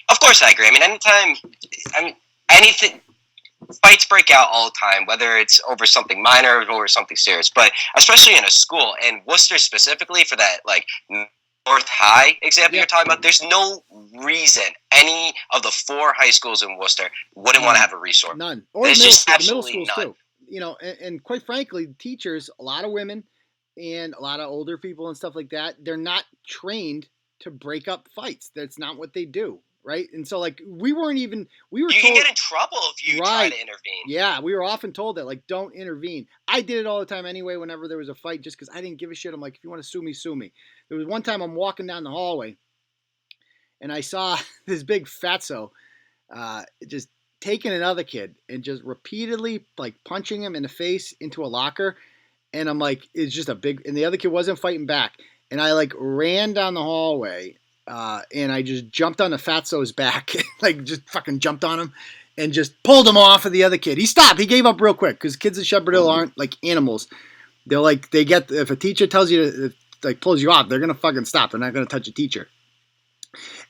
Of course I agree. Anything, fights break out all the time, whether it's over something minor or over something serious, but especially in a school, and Worcester specifically for that, like, North High example you're talking about, there's no reason any of the 4 high schools in Worcester wouldn't want to have a resource. None. Or there's just absolutely middle schools none. Too. And quite frankly, teachers, a lot of women and a lot of older people and stuff like that, they're not trained to break up fights. That's not what they do. Right. And so, like, you can get in trouble if you try to intervene. Yeah. We were often told that, like, don't intervene. I did it all the time anyway, whenever there was a fight, just because I didn't give a shit. I'm like, if you want to sue me, sue me. There was one time I'm walking down the hallway and I saw this big fatso just taking another kid and just repeatedly, like, punching him in the face into a locker. And I'm like, it's just and the other kid wasn't fighting back. And I, like, ran down the hallway. And I just jumped on the fatso's back, like, just fucking jumped on him and just pulled him off of the other kid. He stopped. He gave up real quick because kids at Shepherd Hill aren't like animals. They're like, if a teacher tells you to, like, pulls you off, they're going to fucking stop. They're not going to touch a teacher.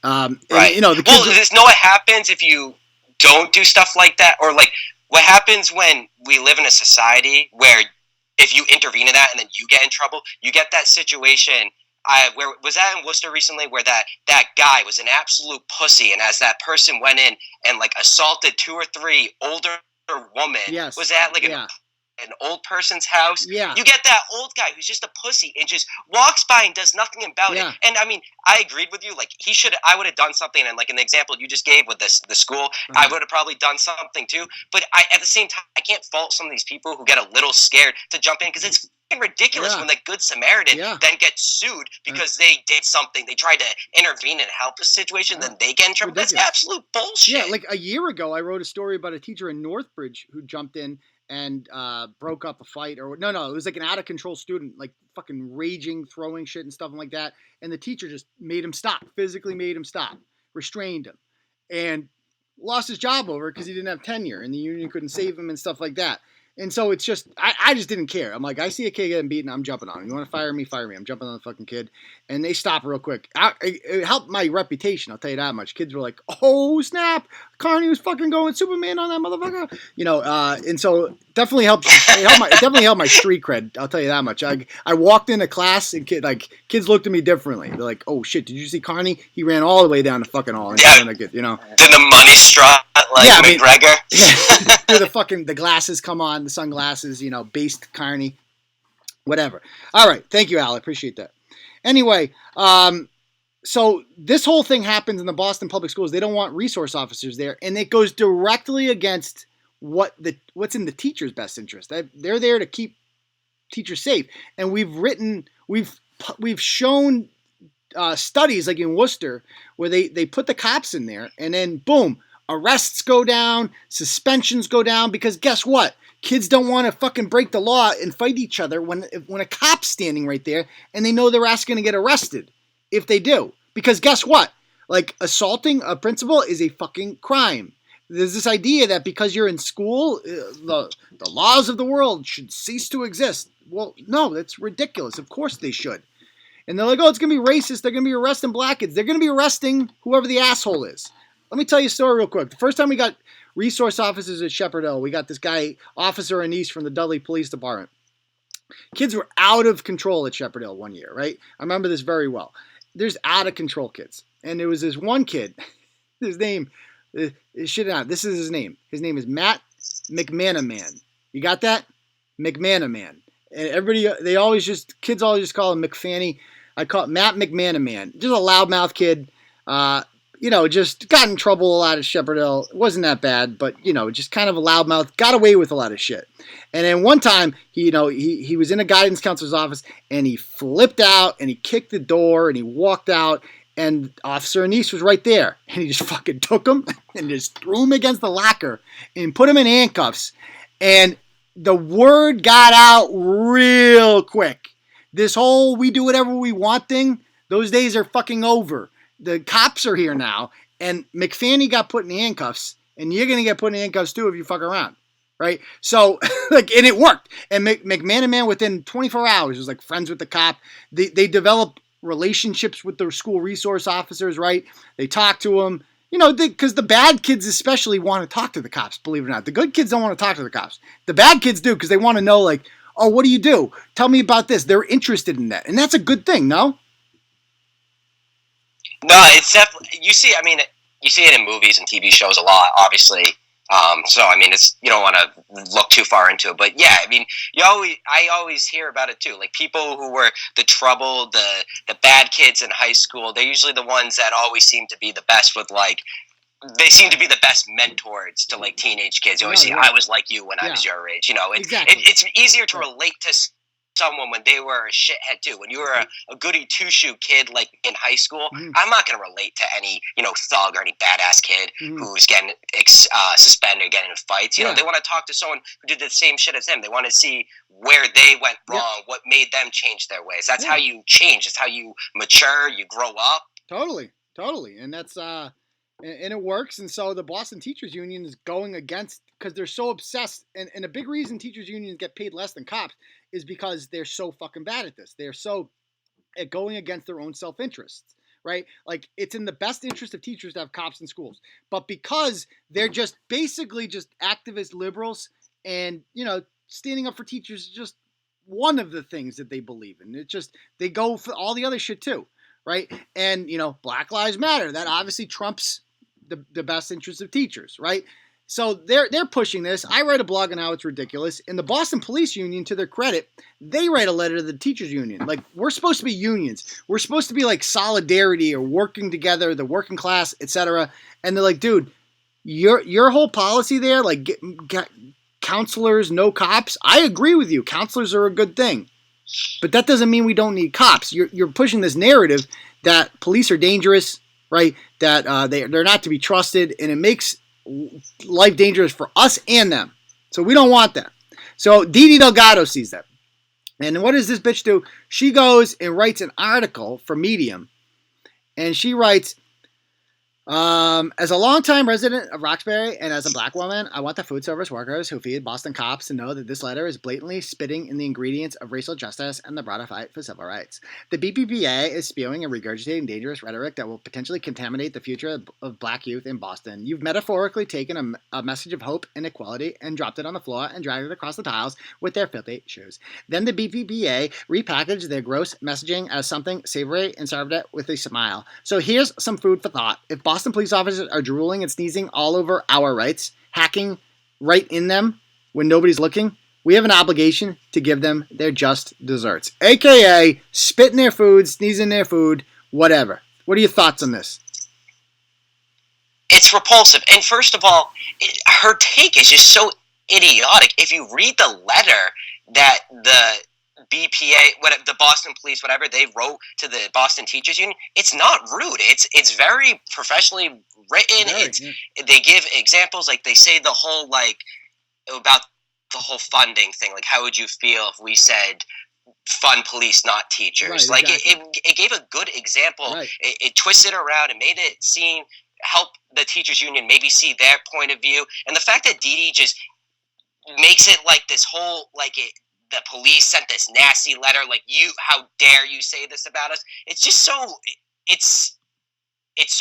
Right. And, the kids know what happens if you don't do stuff like that? Or, like, what happens when we live in a society where if you intervene in that and then you get in trouble, you get that situation. Where was that in Worcester recently, where that guy was an absolute pussy, and as that person went in and, like, assaulted 2 or 3 older women, was that like an old person's house? Yeah. You get that old guy who's just a pussy and just walks by and does nothing about it. And I agreed with you. Like, I would have done something, and, like, in the example you just gave with the school, I would have probably done something too. But at the same time, I can't fault some of these people who get a little scared to jump in, because it's ridiculous when the Good Samaritan then gets sued because they did something. They tried to intervene and help the situation, then they get in trouble. Ridiculous. That's absolute bullshit. Yeah, like a year ago, I wrote a story about a teacher in Northbridge who jumped in and broke up a fight. It was like an out-of-control student, like, fucking raging, throwing shit and stuff like that. And the teacher just made him stop, physically made him stop, restrained him, and lost his job over it because he didn't have tenure and the union couldn't save him and stuff like that. And so it's just, I just didn't care. I'm like, I see a kid getting beaten, I'm jumping on him. You want to fire me? Fire me. I'm jumping on the fucking kid. And they stop real quick. It helped my reputation, I'll tell you that much. Kids were like, oh, snap. Carney was fucking going Superman on that motherfucker. And so definitely helped. It definitely helped my street cred, I'll tell you that much. I walked into class and kids looked at me differently. They're like, oh, shit, did you see Carney? He ran all the way down the fucking hall. And Did the money straw like McGregor? The glasses come on. The sunglasses, based Carney, whatever. All right. Thank you, Al. I appreciate that. Anyway, so this whole thing happens in the Boston Public Schools. They don't want resource officers there, and it goes directly against what's in the teacher's best interest. They're there to keep teachers safe, and we've shown studies like in Worcester where they put the cops in there, and then boom, arrests go down, suspensions go down, because guess what? Kids don't want to fucking break the law and fight each other when a cop's standing right there and they know their ass going to get arrested if they do. Because guess what? Like, assaulting a principal is a fucking crime. There's this idea that because you're in school, the laws of the world should cease to exist. Well, no, that's ridiculous. Of course they should. And they're like, oh, it's going to be racist. They're going to be arresting black kids. They're going to be arresting whoever the asshole is. Let me tell you a story real quick. The first time we got resource officers at Shepherd Hill, we got this guy, Officer Anise from the Dudley Police Department. Kids were out of control at Shepherd Hill one year, right? I remember this very well. There's out of control kids. And there was this one kid, his name, shit out. This is his name. His name is Matt McManaman. You got that? McManaman. And everybody, kids always just call him McFanny. I call it Matt McManaman. Just a loudmouth kid. Just got in trouble a lot at Shepherd Hill. It wasn't that bad, but, just kind of a loudmouth. Got away with a lot of shit. And then one time, he was in a guidance counselor's office, and he flipped out, and he kicked the door, and he walked out, and Officer Anise was right there. And he just fucking took him and just threw him against the locker and put him in handcuffs. And the word got out real quick. This whole we do whatever we want thing, those days are fucking over. The cops are here now, and McFanny got put in handcuffs, and you're going to get put in handcuffs too if you fuck around, right? So, and it worked. And McManaman, within 24 hours, was like friends with the cop. They developed relationships with the school resource officers, right? They talk to them, because the bad kids especially want to talk to the cops, believe it or not. The good kids don't want to talk to the cops. The bad kids do, because they want to know, like, oh, what do you do? Tell me about this. They're interested in that. And that's a good thing, no? No, it's definitely, you see it in movies and TV shows a lot, obviously. It's, you don't want to look too far into it, but yeah, I always hear about it too. Like, people who were the trouble, the bad kids in high school, they're usually the ones that always seem to be the best with, like, they seem to be the best mentors to, like, teenage kids. You always see, I was like you when I was your age. Exactly. It's easier to relate to someone when they were a shithead too. When you were a goody two-shoe kid, like in high school, I'm not going to relate to any, thug or any badass kid who's getting suspended, getting in fights. They want to talk to someone who did the same shit as them. They want to see where they went wrong, what made them change their ways. That's how you change. That's how you mature, you grow up. Totally. And that's, and it works. And so the Boston Teachers Union is going against, because they're so obsessed. And a big reason teachers unions get paid less than cops is because they're so fucking bad at this. They're so at going against their own self-interests, right? Like, it's in the best interest of teachers to have cops in schools. But because they're just basically just activist liberals, and, standing up for teachers is just one of the things that they believe in. It's just, they go for all the other shit too, right? And, Black Lives Matter, that obviously trumps the best interest of teachers, right? So they're pushing this. I write a blog on how it's ridiculous. And the Boston Police Union, to their credit, they write a letter to the teachers union. Like, we're supposed to be unions. We're supposed to be like solidarity or working together, the working class, etc. And they're like, dude, your whole policy there, like, get counselors, no cops. I agree with you. Counselors are a good thing. But that doesn't mean we don't need cops. You're pushing this narrative that police are dangerous, right? That they're not to be trusted, and it makes life dangerous for us and them. So we don't want that. So Didi Delgado sees that. And what does this bitch do? She goes and writes an article for Medium. And she writes, as a longtime resident of Roxbury and as a black woman, I want the food service workers who feed Boston cops to know that this letter is blatantly spitting in the ingredients of racial justice and the broader fight for civil rights. The BPPA is spewing and regurgitating dangerous rhetoric that will potentially contaminate the future of black youth in Boston. You've metaphorically taken a message of hope and equality and dropped it on the floor and dragged it across the tiles with their filthy shoes. Then the BPPA repackaged their gross messaging as something savory and served it with a smile. So here's some food for thought. If Boston police officers are drooling and sneezing all over our rights, hacking right in them when nobody's looking, we have an obligation to give them their just desserts, a.k.a. spit in their food, sneeze in their food, whatever. What are your thoughts on this? It's repulsive. And first of all, her take is just so idiotic. If you read the letter that the BPA, the Boston Police, whatever, they wrote to the Boston Teachers Union, it's not rude. It's very professionally written. They give examples, like they say the whole, like, about the whole funding thing. Like, how would you feel if we said fund police, not teachers? Right, like, exactly. it gave a good example. Right. It twisted around and made it help the Teachers Union maybe see their point of view. And the fact that Didi just makes it like this whole, like, the police sent this nasty letter, like, how dare you say this about us? It's just so,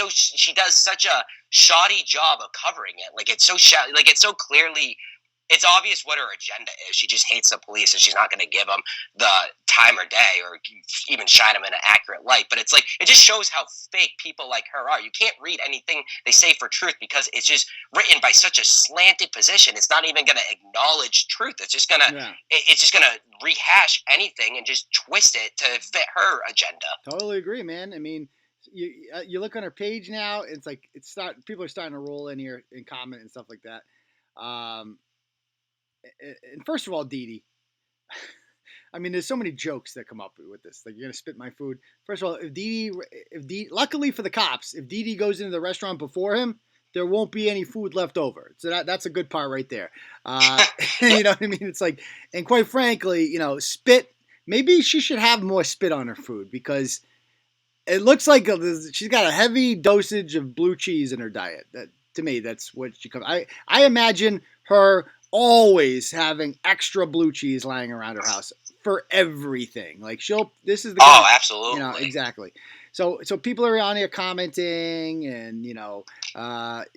she does such a shoddy job of covering it. Like, it's so like, it's so clearly, it's obvious what her agenda is. She just hates the police, and she's not going to give them the time or day, or even shine them in an accurate light. But it's like, it just shows how fake people like her are. You can't read anything they say for truth, because it's just written by such a slanted position. It's not even going to acknowledge truth. It's just going to, it's just going to rehash anything and just twist it to fit her agenda. Totally agree, man. I mean, you look on her page now, it's like, people are starting to roll in here and comment and stuff like that. And first of all, Didi, I mean, there's so many jokes that come up with this. Like, you're going to spit my food. First of all, if Didi, luckily for the cops, if Didi goes into the restaurant before him, there won't be any food left over. So that's a good part right there. You know what I mean? It's like, and quite frankly, you know, spit, maybe she should have more spit on her food, because it looks like she's got a heavy dosage of blue cheese in her diet. To me, that's what she comes. I imagine her always having extra blue cheese lying around her house for everything. Like, this is the kind, absolutely, you know, exactly. So people are on here commenting, and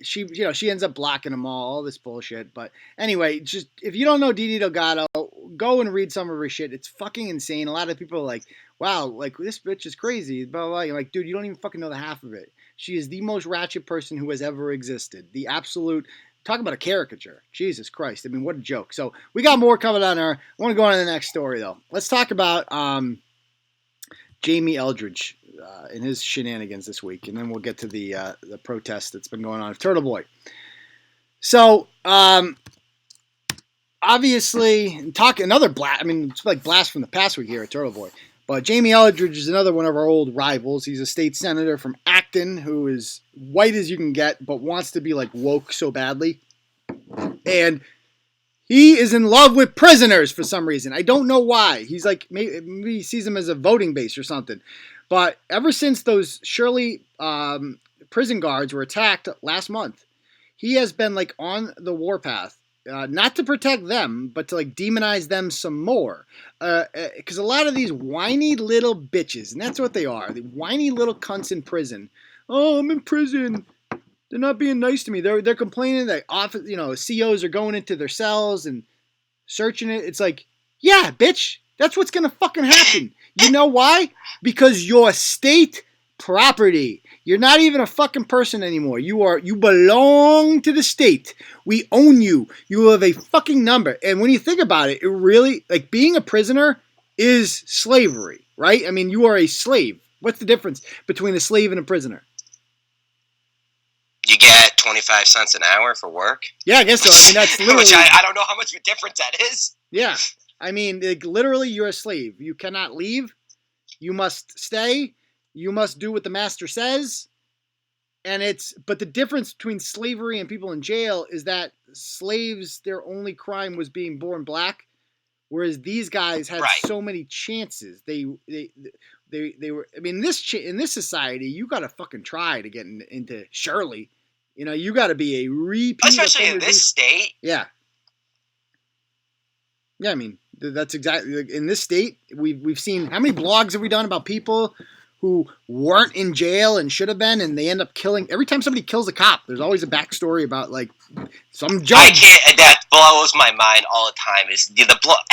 she ends up blocking them all this bullshit. But anyway, just if you don't know Didi Delgado, go and read some of her shit. It's fucking insane. A lot of people are like, wow, like, this bitch is crazy, blah, blah, blah. You're like, dude, you don't even fucking know the half of it. She is the most ratchet person who has ever existed. The absolute. Talk about a caricature. Jesus Christ. I mean, what a joke. So we got more coming on her. I want to go on to the next story, though. Let's talk about Jamie Eldridge and his shenanigans this week, and then we'll get to the protest that's been going on with Turtleboy. So, obviously, another blast. I mean, it's like blast from the past week here at Turtleboy. But Jamie Eldridge is another one of our old rivals. He's a state senator from Acton who is white as you can get, but wants to be, like, woke so badly. And he is in love with prisoners for some reason. I don't know why. He's like, maybe he sees them as a voting base or something. But ever since those Shirley prison guards were attacked last month, he has been, like, on the warpath. Not to protect them, but to, like, demonize them some more. Because a lot of these whiny little bitches, and that's what they are, the whiny little cunts in prison. Oh, I'm in prison. They're not being nice to me. They're complaining that COs are going into their cells and searching it. It's like, yeah, bitch, that's what's gonna fucking happen. You know why? Because you're state property. You're not even a fucking person anymore. You belong to the state. We own you. You have a fucking number. And when you think about it, it really, like, being a prisoner is slavery, right? I mean, you are a slave. What's the difference between a slave and a prisoner? You get 25 cents an hour for work? Yeah, I guess so. I mean, that's literally... Which I don't know how much of a difference that is. Yeah. I mean, like, literally, you're a slave. You cannot leave. You must stay. You must do what the master says. But the difference between slavery and people in jail is that slaves, their only crime was being born black, whereas these guys had so many chances. They were. I mean, in this society, you got to fucking try to get into Shirley. You know, you got to be a repeat. Especially in this state. Yeah. Yeah, I mean, that's exactly, like, in this state. We've seen, how many blogs have we done about people who weren't in jail and should have been, and they end up killing. Every time somebody kills a cop, there's always a backstory about, like, some judge. That blows my mind all the time. Is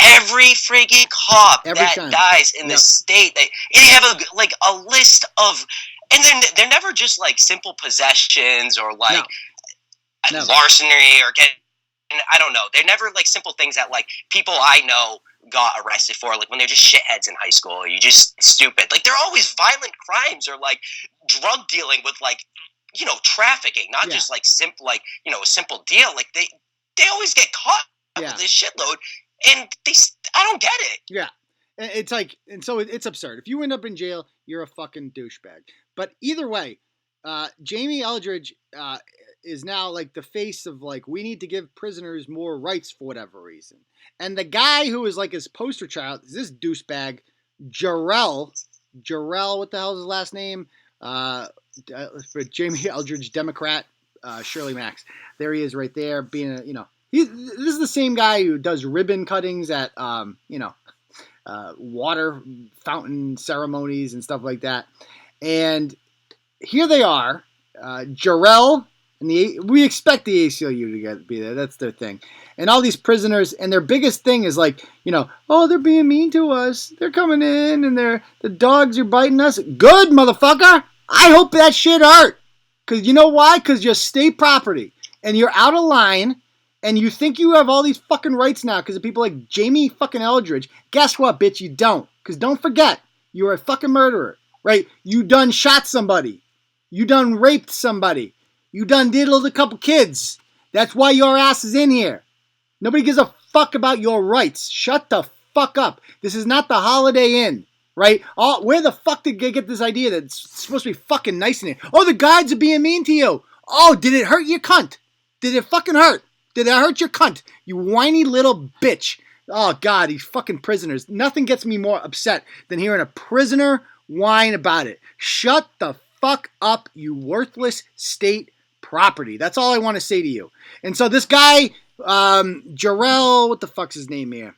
every freaking cop dies in this state. They have a list of, and then they're never just, like, simple possessions or, like, larceny or I don't know. They're never like simple things that like people I know got arrested for, like when they're just shitheads in high school, or you just stupid. Like they're always violent crimes or like drug dealing with like, trafficking, not just like simple, like, a simple deal. Like they always get caught with this shitload, and I don't get it. Yeah. It's like, and so it's absurd. If you end up in jail, you're a fucking douchebag. But either way, Jamie Eldridge is now like the face of like, we need to give prisoners more rights for whatever reason. And the guy who is like his poster child is this douchebag, Jarrell, what the hell is his last name? For Jamie Eldridge, Democrat, Shirley Max. There he is right there being this is the same guy who does ribbon cuttings at, water fountain ceremonies and stuff like that. And here they are, Jarrell, and we expect the ACLU to be there. That's their thing. And all these prisoners, and their biggest thing is like, oh, they're being mean to us. They're coming in, and the dogs are biting us. Good, motherfucker. I hope that shit hurt. Because you know why? Because you're state property, and you're out of line, and you think you have all these fucking rights now because of people like Jamie fucking Eldridge. Guess what, bitch? You don't. Because don't forget, you're a fucking murderer, right? You done shot somebody. You done raped somebody. You done diddled a couple kids. That's why your ass is in here. Nobody gives a fuck about your rights. Shut the fuck up. This is not the Holiday Inn, right? Where the fuck did they get this idea that it's supposed to be fucking nice in here? Oh, the guards are being mean to you. Oh, did it hurt your cunt? Did it fucking hurt? Did it hurt your cunt? You whiny little bitch. Oh, God, these fucking prisoners. Nothing gets me more upset than hearing a prisoner whine about it. Shut the fuck up, you worthless state property. That's all I want to say to you. And so this guy, Jarrell, what the fuck's his name here?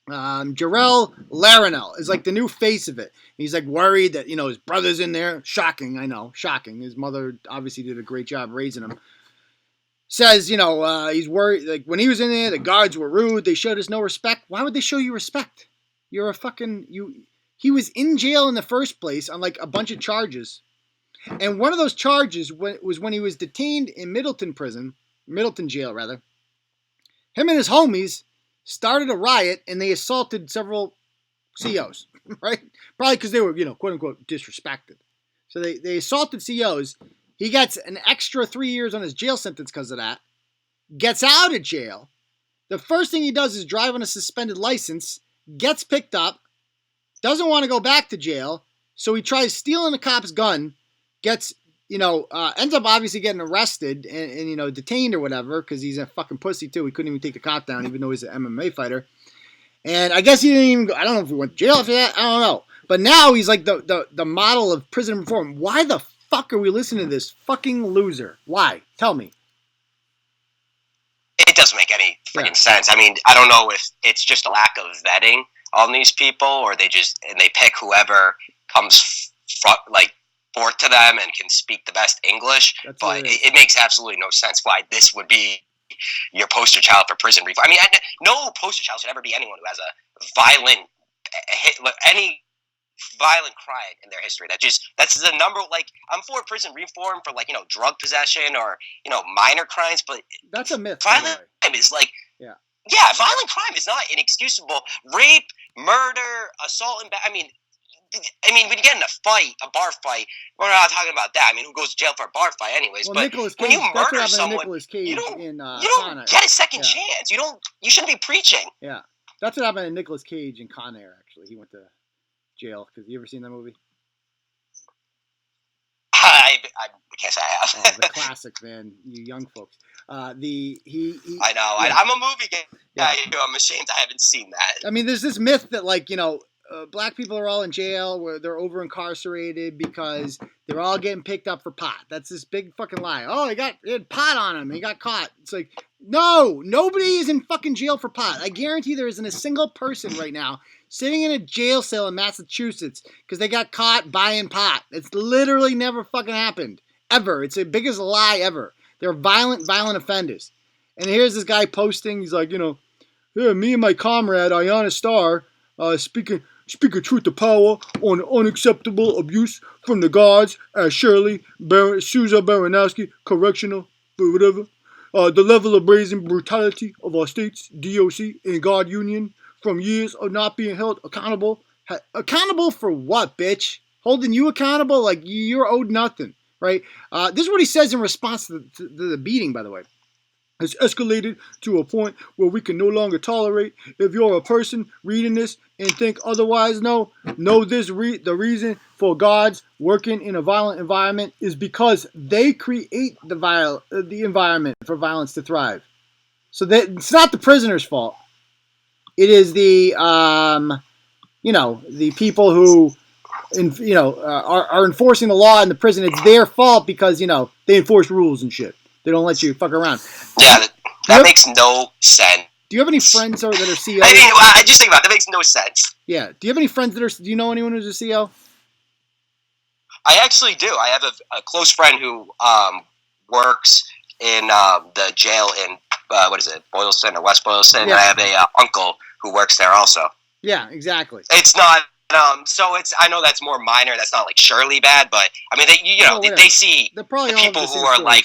Jarrell Larinell is like the new face of it. He's like worried that, his brother's in there. Shocking, I know. Shocking. His mother obviously did a great job raising him. Says, he's worried. Like when he was in there, the guards were rude. They showed us no respect. Why would they show you respect? You're a fucking, he was in jail in the first place on like a bunch of charges. And one of those charges was when he was detained in Middleton jail rather. Him and his homies started a riot and they assaulted several COs, right? Probably because they were, quote unquote, disrespected. So they assaulted COs. He gets an extra 3 years on his jail sentence because of that. Gets out of jail. The first thing he does is drive on a suspended license. Gets picked up. Doesn't want to go back to jail. So he tries stealing a cop's gun. Gets, ends up obviously getting arrested and detained or whatever because he's a fucking pussy too. He couldn't even take the cop down even though he's an MMA fighter. And I guess he didn't even go, I don't know if he went to jail after that. I don't know. But now he's like the model of prison reform. Why the fuck are we listening to this fucking loser? Why? Tell me. It doesn't make any freaking sense. I mean, I don't know if it's just a lack of vetting on these people, or they pick whoever comes forth to them and can speak the best English. But it makes absolutely no sense why this would be your poster child for prison reform. I mean, no poster child should ever be anyone who has any violent crime in their history. That's the number. Like, I'm for prison reform for drug possession or minor crimes, but that's a myth. Violent crime is violent crime is not inexcusable. Rape, murder, assault, and I mean, when you get in a bar fight, we're not talking about that. I mean, who goes to jail for a bar fight, anyways? Well, but when you murder someone, you don't get a second chance. You shouldn't be preaching. Yeah, that's what happened to Nicolas Cage in Con Air. Actually, he went to jail. Because you ever seen that movie? I guess I have. Oh, the classic, man. You young folks. I know. Yeah. I'm a movie guy. Yeah. I'm ashamed I haven't seen that. I mean, there's this myth that black people are all in jail where they're over incarcerated because they're all getting picked up for pot. That's this big fucking lie. Oh, he had pot on him. He got caught. It's like, no, nobody is in fucking jail for pot. I guarantee there isn't a single person right now sitting in a jail cell in Massachusetts because they got caught buying pot. It's literally never fucking happened. Ever. It's the biggest lie ever. They're violent offenders. And here's this guy posting. He's like, yeah, me and my comrade, Ayanna Starr, speaking truth to power on unacceptable abuse from the guards at Shirley Souza Baranowski Correctional, whatever. The level of brazen brutality of our state's DOC and God Union from years of not being held accountable. Accountable for what, bitch? Holding you accountable? Like, you're owed nothing, right? This is what he says in response to the beating, by the way. Has escalated to a point where we can no longer tolerate. If you're a person reading this and think otherwise, know this: the reason for God's working in a violent environment is because they create the environment for violence to thrive. So that it's not the prisoner's fault. It is the the people who are enforcing the law in the prison. It's their fault because they enforce rules and shit. They don't let you fuck around. Yeah, that makes no sense. Do you have any friends that are COs? I just think about it. That makes no sense. Yeah. Do you have any friends that are? Do you know anyone who's a CO? I actually do. I have a close friend who works in the jail in Boylston or West Boylston. Yeah. And I have a uncle who works there also. Yeah, exactly. It's not. So it's. I know that's more minor. That's not like surely bad, but I mean, they see the people who are like.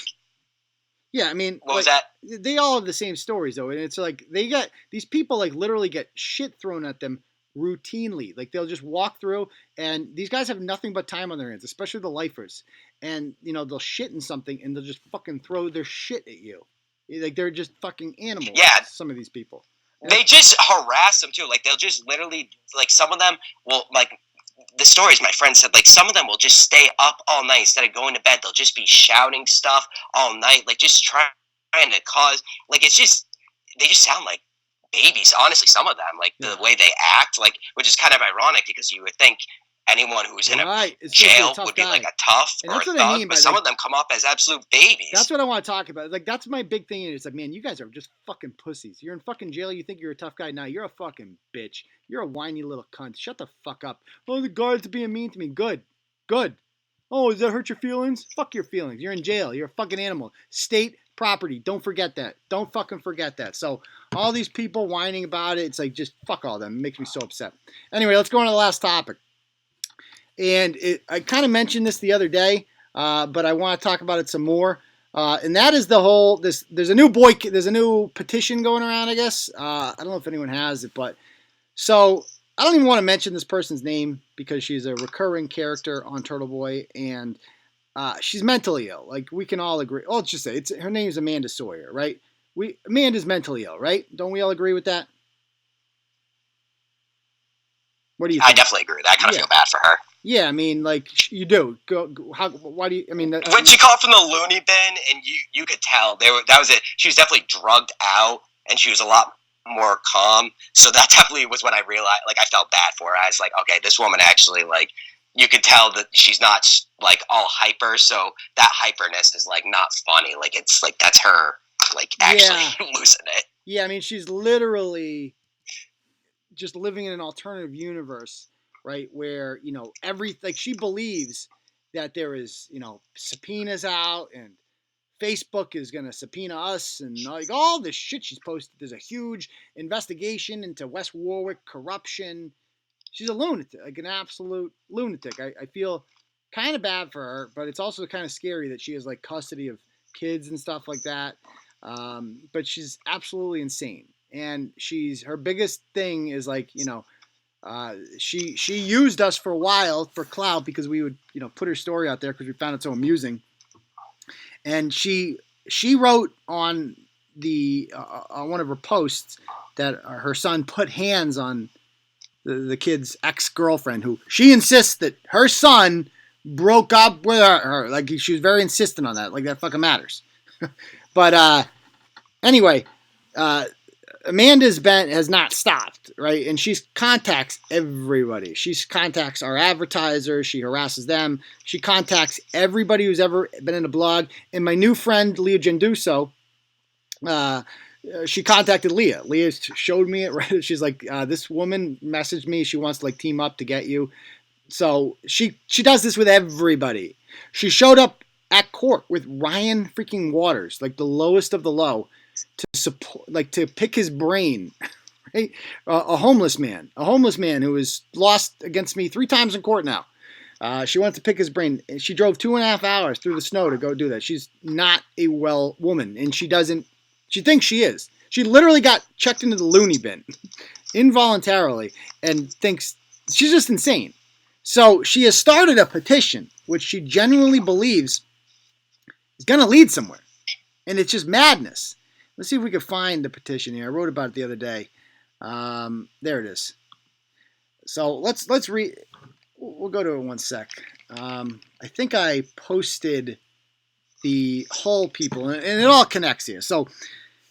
Yeah, I mean, what was that? They all have the same stories though, and it's like these people like literally get shit thrown at them routinely. Like they'll just walk through, and these guys have nothing but time on their hands, especially the lifers. And they'll shit in something, and they'll just fucking throw their shit at you. Like they're just fucking animals. Yeah, some of these people. They just harass them too. Like they'll just literally some of them will like. The stories my friend said, like some of them will just stay up all night instead of going to bed. They'll just be shouting stuff all night, like just trying to cause. Like they just sound like babies. Honestly, some of them, like the way they act, like which is kind of ironic because you would think anyone who's in a jail would be like a tough or a thug, but some of them come off as absolute babies. That's what I want to talk about. Like that's my big thing. It's like, man, you guys are just fucking pussies. You're in fucking jail. You think you're a tough guy. Now you're a fucking bitch. You're a whiny little cunt. Shut the fuck up. Oh, the guards are being mean to me. Good. Oh, does that hurt your feelings? Fuck your feelings. You're in jail. You're a fucking animal. State property. Don't forget that. Don't fucking forget that. So all these people whining about it, it's like just fuck all them. It makes me so upset. Anyway, let's go on to the last topic. And I kind of mentioned this the other day, but I want to talk about it some more. And that is the whole there's a new petition going around, I guess. I don't know if anyone has it, but so I don't even want to mention this person's name because she's a recurring character on Turtleboy, and she's mentally ill. Like we can all agree. Well, let's just say her name is Amanda Sawyer, right? Amanda's mentally ill, right? Don't we all agree with that? What do you think? I definitely agree with that. I kind of feel bad for her. Yeah, I mean, like you do. Why do you? I mean, when she called from the loony bin, and you could tell that was it. She was definitely drugged out, and she was a lot more calm. So that definitely was when I realized. Like, I felt bad for her. I was like, okay, this woman actually, like, you could tell that she's not like all hyper. So that hyperness is like not funny. Like it's like that's her like actually losing it. Yeah, I mean, she's literally just living in an alternative universe. Right, where she believes that there is subpoenas out and Facebook is gonna subpoena us and like all this shit she's posted. There's a huge investigation into West Warwick corruption. She's a lunatic, like an absolute lunatic. I feel kind of bad for her, but it's also kind of scary that she has like custody of kids and stuff like that. But she's absolutely insane, and her biggest thing is like she used us for a while for clout because we would put her story out there because we found it so amusing, and she wrote on one of her posts that her son put hands on the kid's ex-girlfriend, who she insists that her son broke up with her. Like she was very insistent on that. Like that fucking matters. But anyway. Amanda's has not stopped, right? And she contacts everybody. She contacts our advertisers. She harasses them. She contacts everybody who's ever been in a blog. And my new friend, Leah Genduso, she contacted Leah. Leah showed me it, right? She's like, this woman messaged me. She wants to like team up to get you. So she does this with everybody. She showed up at court with Ryan freaking Waters, like the lowest of the low, to support, like to pick his brain, right? A homeless man who was lost against me 3 times in court now. She wants to pick his brain. She drove 2.5 hours through the snow to go do that. She's not a well woman, and she thinks she is. She literally got checked into the loony bin involuntarily and thinks she's just insane. So she has started a petition, which she genuinely believes is going to lead somewhere. And it's just madness. Let's see if we can find the petition here. I wrote about it the other day. There it is. So let's read. We'll go to it in 1 sec. I think I posted the whole people, and it all connects here. So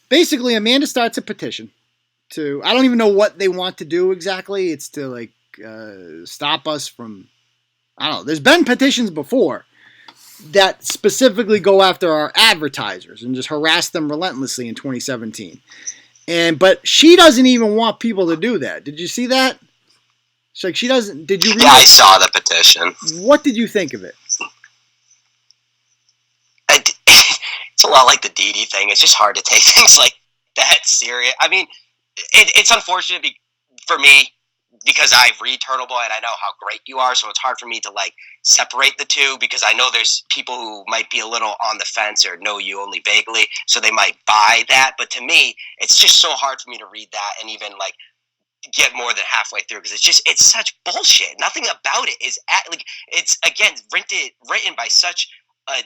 basically, Amanda starts a petition to, I don't even know what they want to do exactly. It's to like stop us from, I don't know. There's been petitions before that specifically go after our advertisers and just harass them relentlessly in 2017. But she doesn't even want people to do that. Did you see that? It's like she doesn't. Did you read it? I saw the petition. What did you think of it? It's a lot like the Didi thing. It's just hard to take things like that serious. I mean, it's unfortunate for me because I read Turtleboy and I know how great you are, so it's hard for me to like separate the two because I know there's people who might be a little on the fence or know you only vaguely, so they might buy that. But to me, it's just so hard for me to read that and even like get more than halfway through because it's such bullshit. Nothing about it is it's again written by such a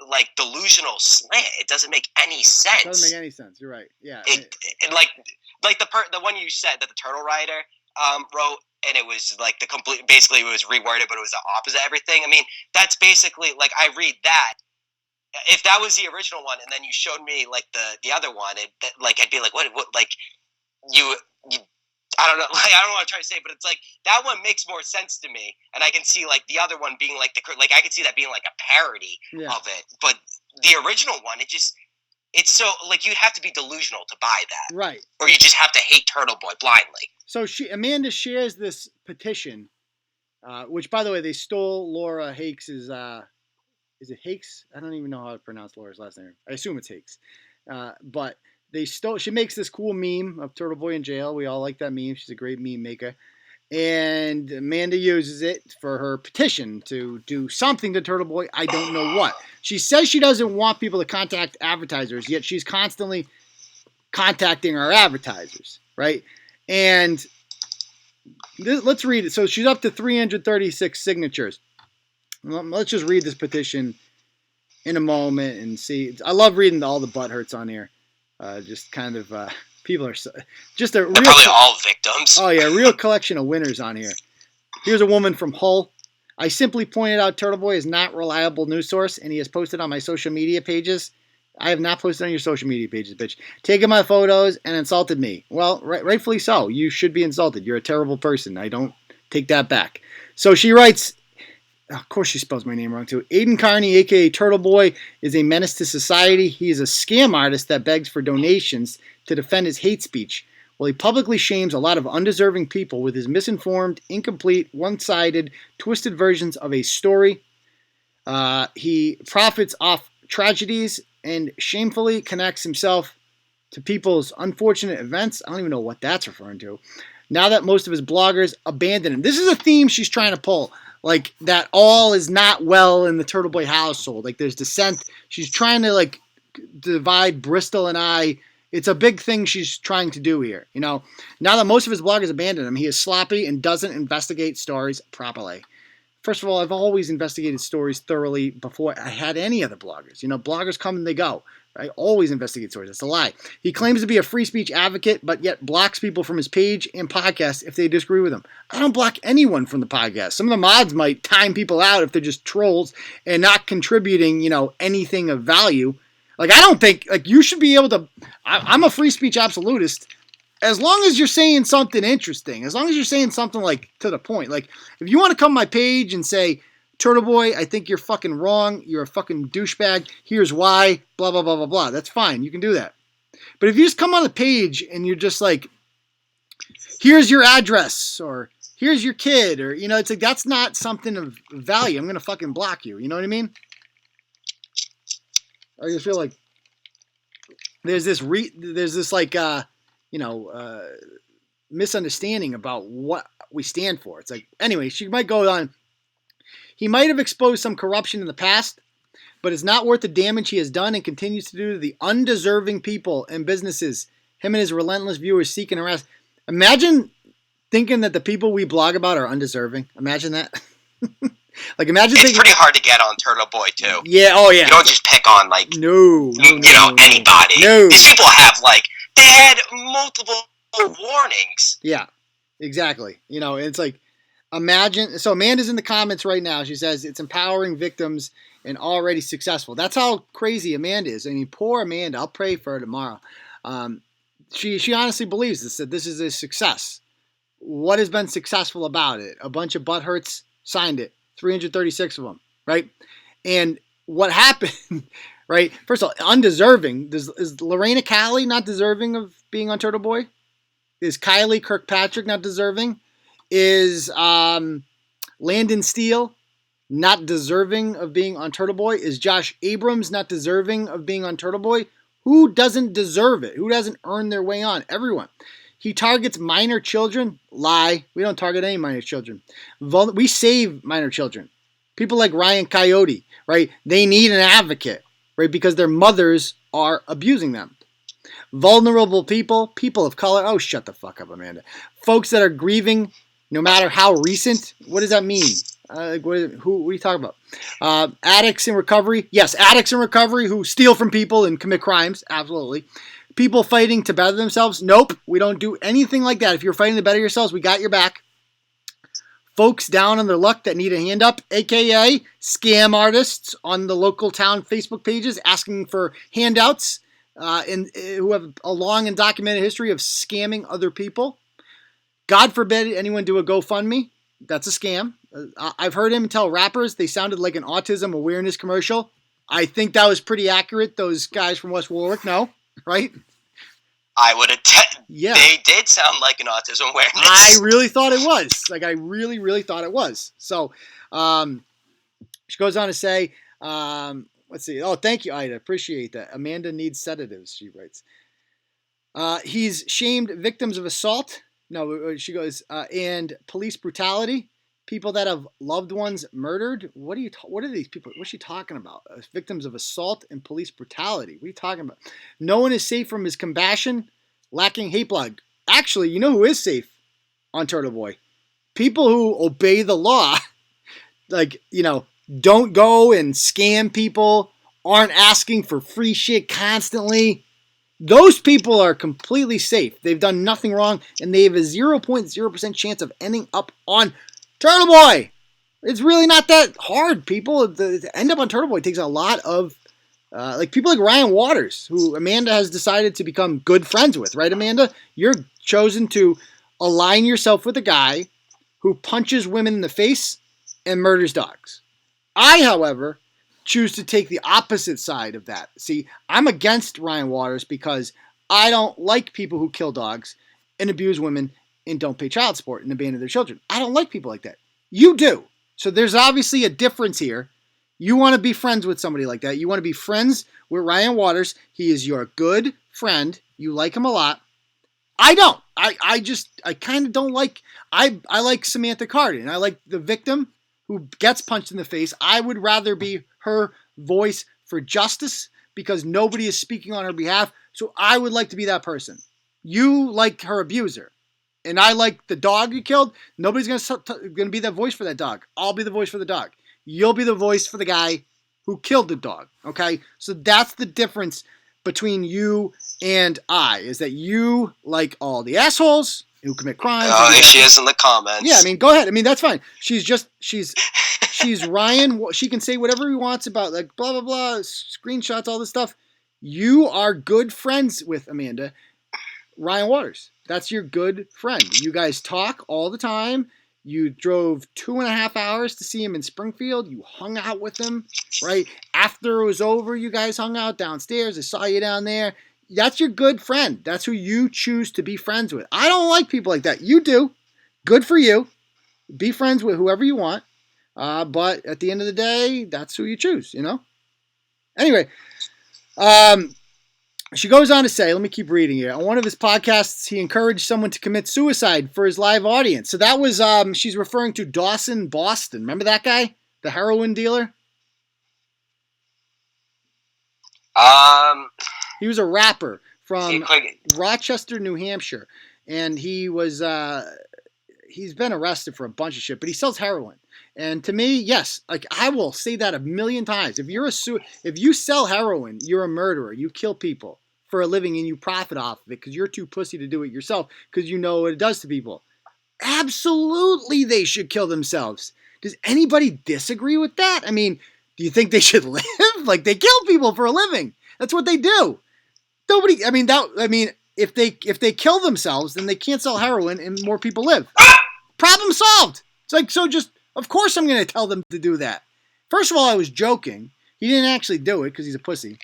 like delusional slant. It doesn't make any sense. It doesn't make any sense. You're right. Yeah. It like the one you said that the Turtle Rider wrote, and it was like the complete. Basically, it was reworded, but it was the opposite of everything. I mean, that's basically like I read that. If that was the original one, and then you showed me like the other one, I'd be like, what like you. I don't know. Like, I don't know what I'm trying to say, but it's like that one makes more sense to me, and I can see like the other one being like I can see that being like a parody of it. But the original one, it's so like you'd have to be delusional to buy that, right? Or you just have to hate Turtleboy blindly. So Amanda shares this petition, which by the way they stole Laura Hakes's. Is it Hakes? I don't even know how to pronounce Laura's last name. I assume it's Hakes, but. She makes this cool meme of Turtleboy in jail. We all like that meme. She's a great meme maker. And Amanda uses it for her petition to do something to Turtleboy. I don't know what. She says she doesn't want people to contact advertisers, yet she's constantly contacting our advertisers, right? And let's read it. So she's up to 336 signatures. Let's just read this petition in a moment and see. I love reading all the butt hurts on here. Just kind of people are just a real. They're probably all victims. Oh yeah, real collection of winners on here. Here's a woman from Hull. I simply pointed out Turtleboy is not a reliable news source, and he has posted on my social media pages. I have not posted on your social media pages, bitch. Taken my photos and insulted me. Well, rightfully so. You should be insulted. You're a terrible person. I don't take that back. So she writes. Of course she spells my name wrong too. Aiden Carney, a.k.a. Turtleboy, is a menace to society. He is a scam artist that begs for donations to defend his hate speech, while he publicly shames a lot of undeserving people with his misinformed, incomplete, one-sided, twisted versions of a story. He profits off tragedies and shamefully connects himself to people's unfortunate events. I don't even know what that's referring to. Now that most of his bloggers abandon him. This is a theme she's trying to pull. Like, that all is not well in the Turtleboy household. Like, there's dissent. She's trying to, like, divide Bristol and I. It's a big thing she's trying to do here, you know. Now that most of his bloggers abandon him, he is sloppy and doesn't investigate stories properly. First of all, I've always investigated stories thoroughly before I had any other bloggers. You know, bloggers come and they go. I always investigate stories. That's a lie. He claims to be a free speech advocate, but yet blocks people from his page and podcast if they disagree with him. I don't block anyone from the podcast. Some of the mods might time people out if they're just trolls and not contributing, you know, anything of value. Like, I don't think, like, you should be able to, I'm a free speech absolutist. As long as you're saying something interesting, as long as you're saying something, like, to the point. Like, if you want to come to my page and say, Turtleboy, I think you're fucking wrong. You're a fucking douchebag. Here's why. Blah, blah, blah, blah, blah. That's fine. You can do that. But if you just come on the page and you're just like, here's your address, or here's your kid, or, you know, it's like, that's not something of value. I'm going to fucking block you. You know what I mean? I just feel like there's this misunderstanding about what we stand for. It's like, anyway, she might go on. He might have exposed some corruption in the past, but it's not worth the damage he has done and continues to do to the undeserving people and businesses him and his relentless viewers seek and harass. Imagine thinking that the people we blog about are undeserving. Imagine that. Like, imagine it's pretty hard to get on Turtleboy too. Yeah, oh yeah. You don't just pick on like anybody. No. These people have they had multiple warnings. Yeah, exactly. It's like, imagine. So Amanda's in the comments right now. She says it's empowering victims and already successful. That's how crazy Amanda is. I mean, poor Amanda. I'll pray for her tomorrow. She honestly believes this, that this is a success. What has been successful about it? A bunch of butthurts signed it. 336 of them, right? And what happened, right? First of all, undeserving. Is Lorena Cali not deserving of being on Turtleboy? Is Kylie Kirkpatrick not deserving? Is Landon Steele not deserving of being on Turtleboy? Is Josh Abrams not deserving of being on Turtleboy? Who doesn't deserve it? Who doesn't earn their way on? Everyone. He targets minor children. Lie. We don't target any minor children. We save minor children. People like Ryan Coyote, right? They need an advocate, right? Because their mothers are abusing them. Vulnerable people, people of color. Oh, shut the fuck up, Amanda. Folks that are grieving, no matter how recent. What does that mean? What are you talking about? Addicts in recovery. Yes, addicts in recovery who steal from people and commit crimes. Absolutely. People fighting to better themselves. Nope, we don't do anything like that. If you're fighting to better yourselves, we got your back. Folks down on their luck that need a hand up, a.k.a. scam artists on the local town Facebook pages asking for handouts and who have a long and documented history of scamming other people. God forbid anyone do a GoFundMe. That's a scam. I've heard him tell rappers they sounded like an autism awareness commercial. I think that was pretty accurate. Those guys from West Warwick, no, right? I would have. Yeah, they did sound like an autism awareness. I really thought it was. I really, really thought it was. So, she goes on to say, let's see. Oh, thank you, Ida. Appreciate that. Amanda needs sedatives, she writes. He's shamed victims of assault. No, she goes, and police brutality. People that have loved ones murdered. What are these people? What's she talking about? Victims of assault and police brutality. What are you talking about? No one is safe from his compassion, lacking hate blog. Actually, you know who is safe on Turtleboy? People who obey the law. Don't go and scam people, aren't asking for free shit constantly. Those people are completely safe. They've done nothing wrong, and they have a 0.0% chance of ending up on Turtleboy. It's really not that hard, people. To end up on Turtleboy takes a lot of, people like Ryan Waters, who Amanda has decided to become good friends with, right, Amanda? You're chosen to align yourself with a guy who punches women in the face and murders dogs. I, however, choose to take the opposite side of that. See, I'm against Ryan Waters because I don't like people who kill dogs and abuse women and don't pay child support and abandon their children. I don't like people like that. You do. So there's obviously a difference here. You want to be friends with somebody like that. You want to be friends with Ryan Waters. He is your good friend. You like him a lot. I don't. I kind of don't like, I like Samantha Cardin. I like the victim who gets punched in the face. I would rather be her voice for justice because nobody is speaking on her behalf. So I would like to be that person. You like her abuser. And I like the dog you killed. Nobody's going to be that voice for that dog. I'll be the voice for the dog. You'll be the voice for the guy who killed the dog. Okay? So that's the difference between you and I, is that you like all the assholes who commit crimes. Oh, there she is in the comments. Yeah, I mean, go ahead. I mean, that's fine. She's Ryan. She can say whatever he wants about, like, blah, blah, blah, screenshots, all this stuff. You are good friends with Amanda. Ryan Waters. That's your good friend. You guys talk all the time. You drove 2.5 hours to see him in Springfield. You hung out with him, right? After it was over, you guys hung out downstairs. I saw you down there. That's your good friend. That's who you choose to be friends with. I don't like people like that. You do. Good for you. Be friends with whoever you want. But at the end of the day, that's who you choose, you know? Anyway, she goes on to say, let me keep reading here. On one of his podcasts, he encouraged someone to commit suicide for his live audience. So that was, she's referring to Dawson Boston. Remember that guy? the heroin dealer? He was a rapper from Rochester, New Hampshire, and he was he's been arrested for a bunch of shit, but he sells heroin. And to me, yes, like I will say that a million times. If you sell heroin, you're a murderer. You kill people for a living and you profit off of it because you're too pussy to do it yourself because you know what it does to people. Absolutely, they should kill themselves. Does anybody disagree with that? I mean, do you think they should live? Like they kill people for a living. That's what they do. Nobody. I mean, if they kill themselves, then they can't sell heroin and more people live. Problem solved. It's like, so just, of course I'm going to tell them to do that. First of all, I was joking. He didn't actually do it because he's a pussy.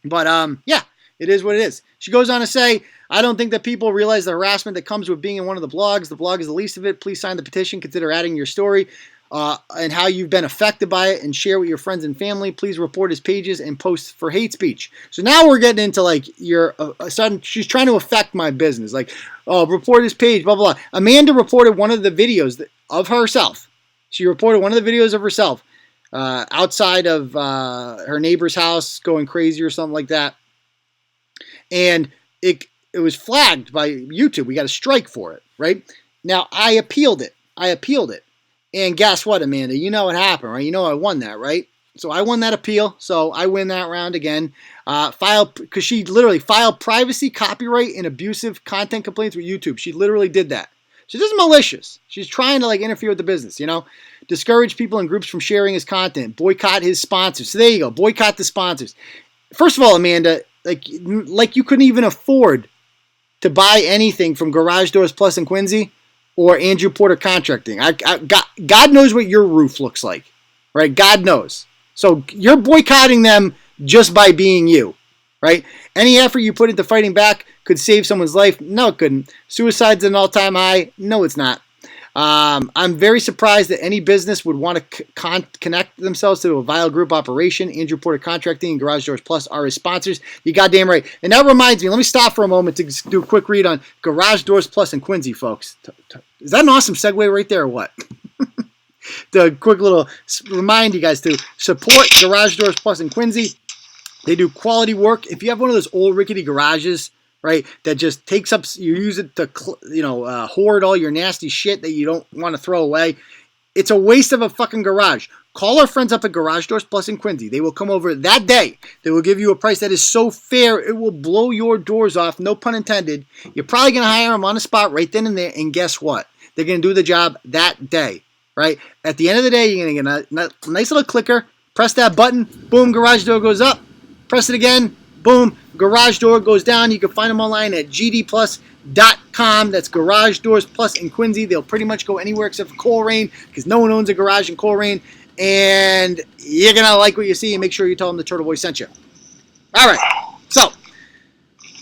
But yeah, it is what it is. She goes on to say, I don't think that people realize the harassment that comes with being in one of the blogs. The blog is the least of it. Please sign the petition. Consider adding your story and how you've been affected by it and share with your friends and family. Please report his pages and post for hate speech. So now we're getting into like she's trying to affect my business. Like, oh, report his page, blah, blah, blah. Amanda reported one of the videos of herself. She reported one of the videos of herself outside of her neighbor's house going crazy or something like that. And it was flagged by YouTube. We got a strike for it, right? Now, I appealed it. And guess what, Amanda? You know what happened, right? You know I won that, right? So I won that appeal. So I win that round again. Because she literally filed privacy, copyright, and abusive content complaints with YouTube. She literally did that. So this is malicious. She's trying to like interfere with the business, you know? Discourage people and groups from sharing his content. Boycott his sponsors. So there you go. Boycott the sponsors. First of all, Amanda, like you couldn't even afford to buy anything from Garage Doors Plus in Quincy or Andrew Porter Contracting. God knows what your roof looks like, right? God knows. So you're boycotting them just by being you, right? Any effort you put into fighting back could save someone's life. No, it couldn't. Suicide's an all-time high. No, it's not. I'm very surprised that any business would want to connect themselves to a vile group operation. Andrew Porter Contracting and Garage Doors Plus are his sponsors. You goddamn right. And that reminds me, let me stop for a moment to do a quick read on Garage Doors Plus in Quincy, folks. Is that an awesome segue right there or what? The quick little remind you guys to support Garage Doors Plus in Quincy. They do quality work. If you have one of those old rickety garages, right, that just takes up, you use it to, hoard all your nasty shit that you don't want to throw away. It's a waste of a fucking garage. Call our friends up at Garage Doors Plus in Quincy. They will come over that day. They will give you a price that is so fair, it will blow your doors off, no pun intended. You're probably going to hire them on the spot right then and there, and guess what? They're going to do the job that day, right? At the end of the day, you're going to get a nice little clicker, press that button, boom, garage door goes up, press it again, boom, garage door goes down. You can find them online at gdplus.com. That's Garage Doors Plus in Quincy. They'll pretty much go anywhere except for Coleraine because no one owns a garage in Coleraine. And you're going to like what you see and make sure you tell them the Turtleboy sent you. All right. So,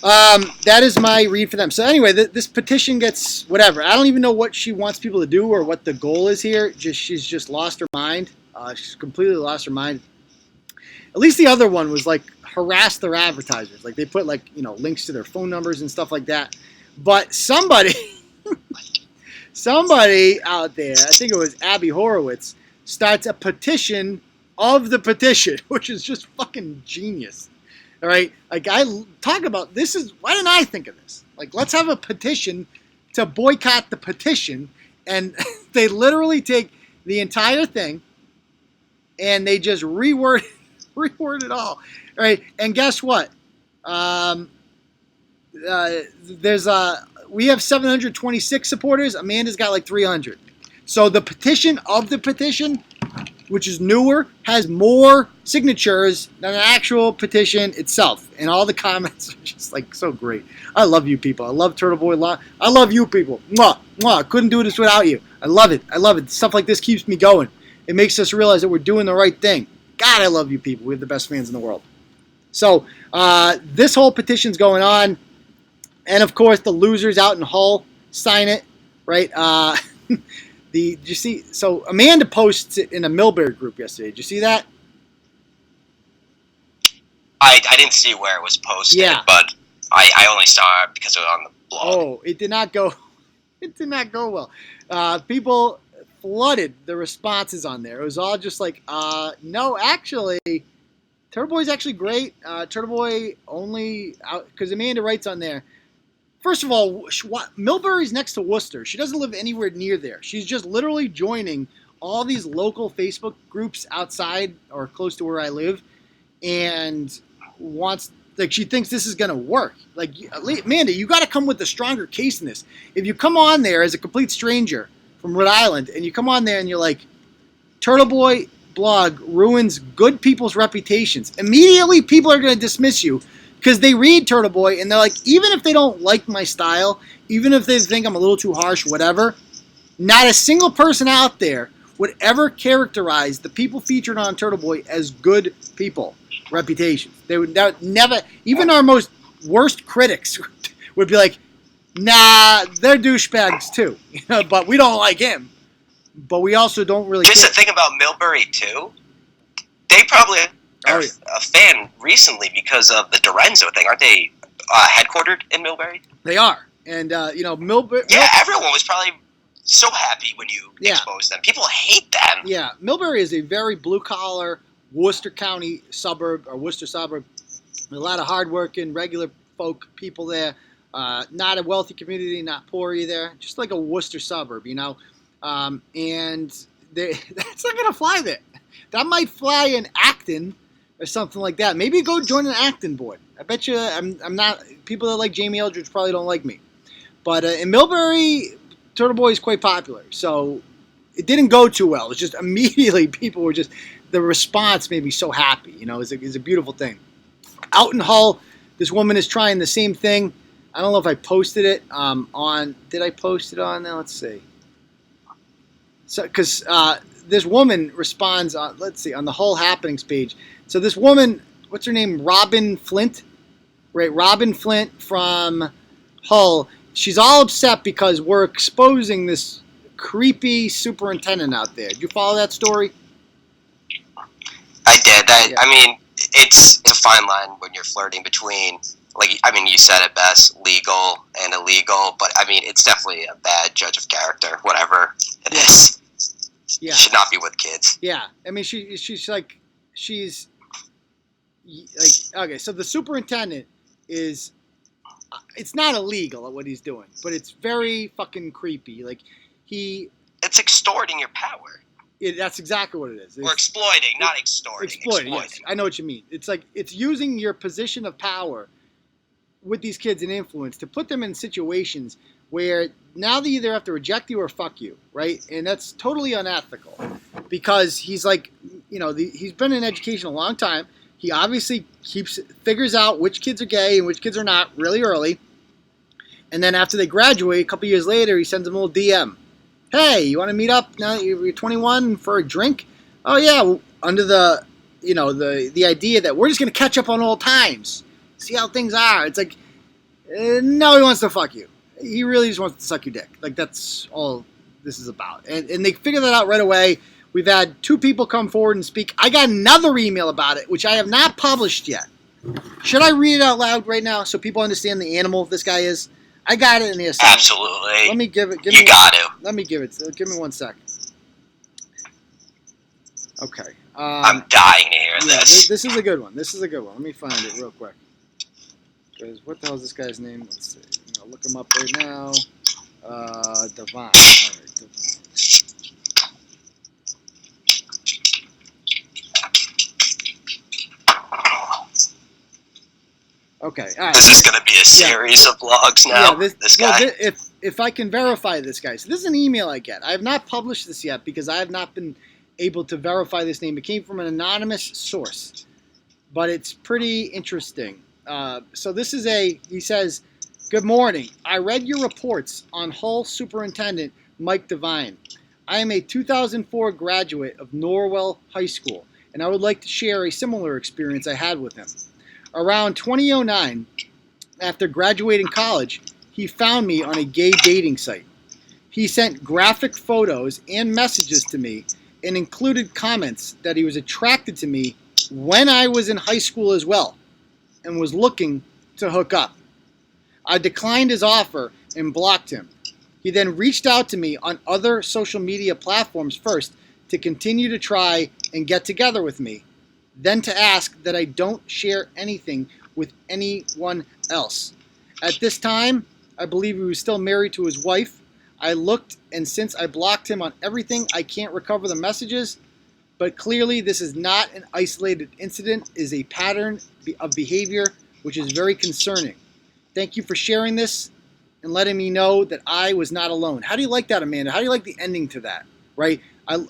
that is my read for them. So anyway, this petition gets whatever. I don't even know what she wants people to do or what the goal is here. She's just lost her mind. She's completely lost her mind. At least the other one was like harass their advertisers. Like they put like, links to their phone numbers and stuff like that. But somebody out there, I think it was Abby Horowitz, starts a petition of the petition, which is just fucking genius. All right. Like I talk about this why didn't I think of this? Like let's have a petition to boycott the petition. And they literally take the entire thing and they just reword it all. Right, and guess what? We have 726 supporters. Amanda's got like 300. So the petition of the petition, which is newer, has more signatures than the actual petition itself. And all the comments are just like so great. I love you people. I love Turtleboy. I love you people. Mwah, mwah. I couldn't do this without you. I love it. I love it. Stuff like this keeps me going. It makes us realize that we're doing the right thing. God, I love you people. We have the best fans in the world. So this whole petition's going on. And, of course, the losers out in Hull sign it, right? Did you see? So Amanda posts it in a Millbury group yesterday. Did you see that? I didn't see where it was posted, but I only saw it because it was on the blog. Oh, it did not go. It did not go well. People flooded the responses on there. It was all just like, no, actually, Turtleboy's actually great. Turtleboy only, because Amanda writes on there, first of all, Millbury's next to Worcester. She doesn't live anywhere near there. She's just literally joining all these local Facebook groups outside or close to where I live, and she thinks this is going to work. Like, Amanda, you got to come with a stronger case in this. If you come on there as a complete stranger from Rhode Island, and you come on there and you're like, Turtleboy blog ruins good people's reputations, immediately people are going to dismiss you because they read Turtleboy and they're like, even if they don't like my style, even if they think I'm a little too harsh, whatever, not a single person out there would ever characterize the people featured on Turtleboy as good people. Reputation. They would never, even our most worst critics would be like, nah, they're douchebags too. But we don't like him. But we also don't really Here's the thing about Millbury too. They probably are a fan recently because of the Dorenzo thing. Aren't they headquartered in Millbury? They are. And, Millbury... Yeah, everyone was probably so happy when you exposed them. People hate them. Yeah, Millbury is a very blue-collar Worcester County suburb, or Worcester suburb. A lot of hardworking, regular folk people there. Not a wealthy community, not poor either. Just like a Worcester suburb, and that's not going to fly there. That might fly in Acton or something like that. Maybe go join an Acton board. I bet you I'm not... People that like Jamie Eldridge probably don't like me. But in Millbury, Turtleboy is quite popular. So it didn't go too well. It's just immediately people were just... The response made me so happy. It's a beautiful thing. Out in Hull, this woman is trying the same thing. I don't know if I posted it on... Did I post it on there? Let's see. So, because this woman responds on, let's see, on the Hull Happenings page. So this woman, what's her name? Robin Flint, right? Robin Flint from Hull. She's all upset because we're exposing this creepy superintendent out there. Did you follow that story? I did. I mean, it's a fine line when you're flirting between, you said it best, legal and illegal, but I mean, it's definitely a bad judge of character, whatever it is. Yeah. Should not be with kids. Yeah. I mean, she's like, okay, so the superintendent is, it's not illegal at what he's doing, but it's very fucking creepy. It's extorting your power. That's exactly what it is. Or exploiting, not extorting. Exploiting. Yes. I know what you mean. It's like, it's using your position of power with these kids and influence to put them in situations where now they either have to reject you or fuck you, right? And that's totally unethical because he's like, he's been in education a long time. He obviously figures out which kids are gay and which kids are not really early. And then after they graduate, a couple years later, he sends them a little DM. Hey, you want to meet up now that you're 21 for a drink? Oh, yeah, under the idea that we're just going to catch up on old times, see how things are. It's like, no, he wants to fuck you. He really just wants to suck your dick. That's all this is about. And they figure that out right away. We've had 2 people come forward and speak. I got another email about it, which I have not published yet. Should I read it out loud right now so people understand the animal this guy is? I got it in here. Absolutely. Let me give it. You got to. Let me give it. Give me 1 second. Okay. I'm dying to hear this. This is a good one. Let me find it real quick. Because what the hell is this guy's name? Let's see. I'll look him up right now. Divine. All right, Divine. Okay. All right. This is going to be a series of blogs now. Yeah, this guy. If I can verify this guy. So this is an email I get. I have not published this yet because I have not been able to verify this name. It came from an anonymous source. But it's pretty interesting. So this is he says, good morning. I read your reports on Hull Superintendent Mike Devine. I am a 2004 graduate of Norwell High School, and I would like to share a similar experience I had with him. Around 2009, after graduating college, he found me on a gay dating site. He sent graphic photos and messages to me and included comments that he was attracted to me when I was in high school as well and was looking to hook up. I declined his offer and blocked him. He then reached out to me on other social media platforms first to continue to try and get together with me, then to ask that I don't share anything with anyone else. At this time, I believe he was still married to his wife. I looked, and since I blocked him on everything, I can't recover the messages. But clearly, this is not an isolated incident. It is a pattern of behavior, which is very concerning. Thank you for sharing this and letting me know that I was not alone. How do you like that, Amanda? How do you like the ending to that, right?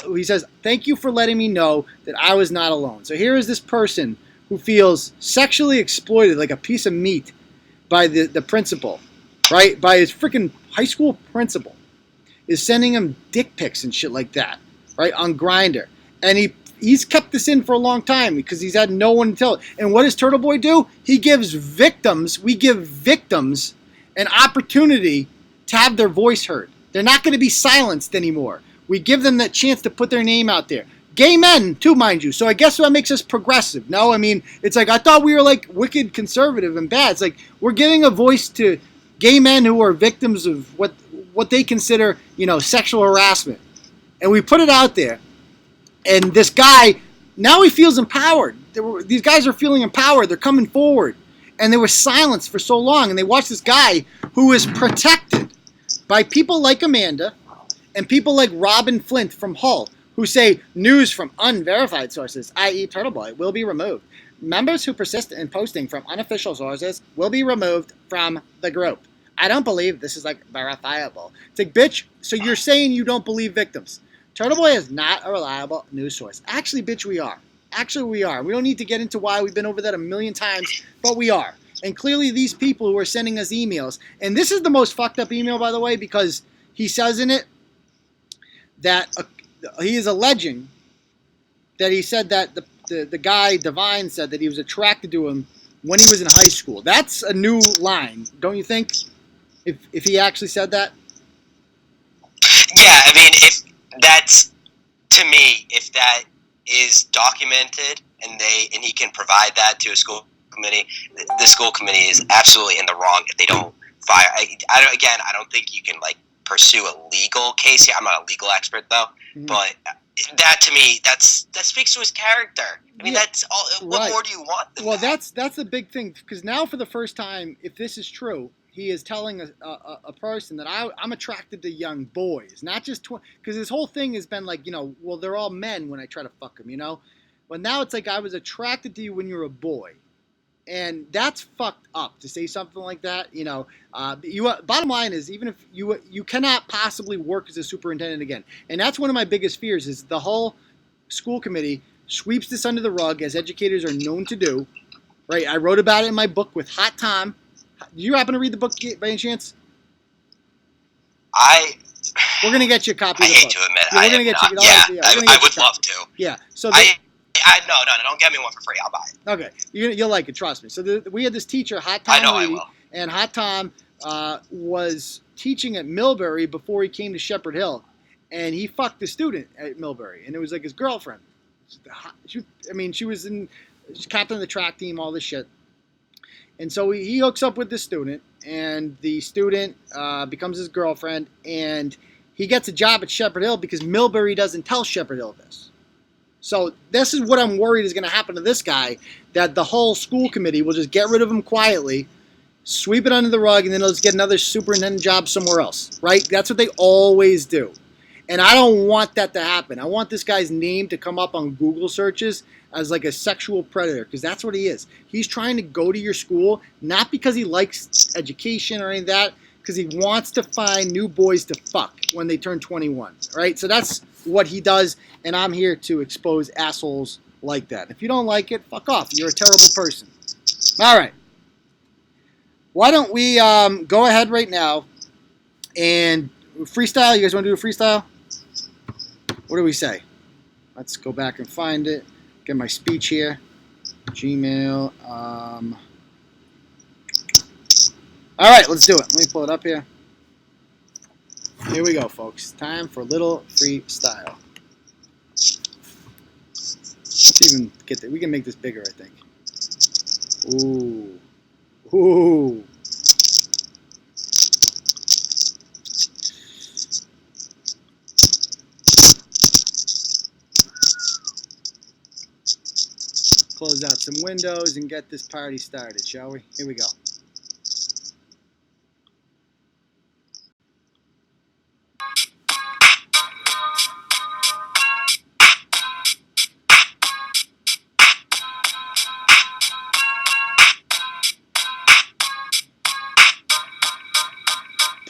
He says, thank you for letting me know that I was not alone. So here is this person who feels sexually exploited like a piece of meat by the principal, right? By his freaking high school principal, is sending him dick pics and shit like that, right, on Grindr. And he's kept this in for a long time because he's had no one to tell it. And what does Turtleboy do? We give victims an opportunity to have their voice heard. They're not going to be silenced anymore. We give them that chance to put their name out there. Gay men, too, mind you. So I guess that makes us progressive. No, I mean, it's like I thought we were like wicked conservative and bad. It's like we're giving a voice to gay men who are victims of what they consider, sexual harassment. And we put it out there. And this guy, now he feels empowered. These guys are feeling empowered. They're coming forward. And they were silenced for so long. And they watched this guy who is protected by people like Amanda and people like Robin Flint from Hull, who say news from unverified sources, i.e. Turtleboy, will be removed. Members who persist in posting from unofficial sources will be removed from the group. I don't believe this is verifiable. It's like, bitch, so you're saying you don't believe victims. Turtleboy is not a reliable news source. Actually, bitch, we are. We don't need to get into why. We've been over that a million times, but we are. And clearly these people who are sending us emails, and this is the most fucked up email, by the way, because he says in it that he is alleging that he said that the guy, Divine, said that he was attracted to him when he was in high school. That's a new line, don't you think? If he actually said that? Yeah, I mean, if that's, to me, if that is documented and he can provide that to a school committee, the school committee is absolutely in the wrong if they don't fire. I don't think you can pursue a legal case here. I'm not a legal expert though, but that to me, that speaks to his character. I mean, that's all. What more do you want than that? That's the big thing, because now for the first time, if this is true, he is telling a person that I'm attracted to young boys, not just because his whole thing has been well, they're all men when I try to fuck them, But now it's like I was attracted to you when you were a boy. And that's fucked up to say something like that. Bottom line is, even if you cannot possibly work as a superintendent again. And that's one of my biggest fears, is the whole school committee sweeps this under the rug, as educators are known to do. Right? I wrote about it in my book with Hot Tom. Do you happen to read the book by any chance? We're gonna get you a copy. I of the hate book. to admit, yeah, I am not. I would love to. Yeah. So. No, don't get me one for free. I'll buy it. Okay, you'll like it. Trust me. So we had this teacher, Hot Tom. I know I will. And Hot Tom was teaching at Millbury before he came to Shepherd Hill, and he fucked a student at Millbury, and it was like his girlfriend. She was captain of the track team, all this shit. And so he hooks up with the student, and the student becomes his girlfriend, and he gets a job at Shepherd Hill because Millbury doesn't tell Shepherd Hill this. So this is what I'm worried is going to happen to this guy, that the whole school committee will just get rid of him quietly, sweep it under the rug, and then he'll just get another superintendent job somewhere else, right? That's what they always do. And I don't want that to happen. I want this guy's name to come up on Google searches as a sexual predator, because that's what he is. He's trying to go to your school, not because he likes education or any of that, because he wants to find new boys to fuck when they turn 21, right? So that's what he does, and I'm here to expose assholes like that. If you don't like it, fuck off. You're a terrible person. All right. Why don't we go ahead right now and freestyle? You guys want to do a freestyle? What do we say? Let's go back and find it. Get my speech here. Gmail. All right, let's do it. Let me pull it up here. Here we go, folks. Time for a little freestyle. Let's even get that. We can make this bigger, I think. Ooh. close out some windows and get this party started, shall we? Here we go.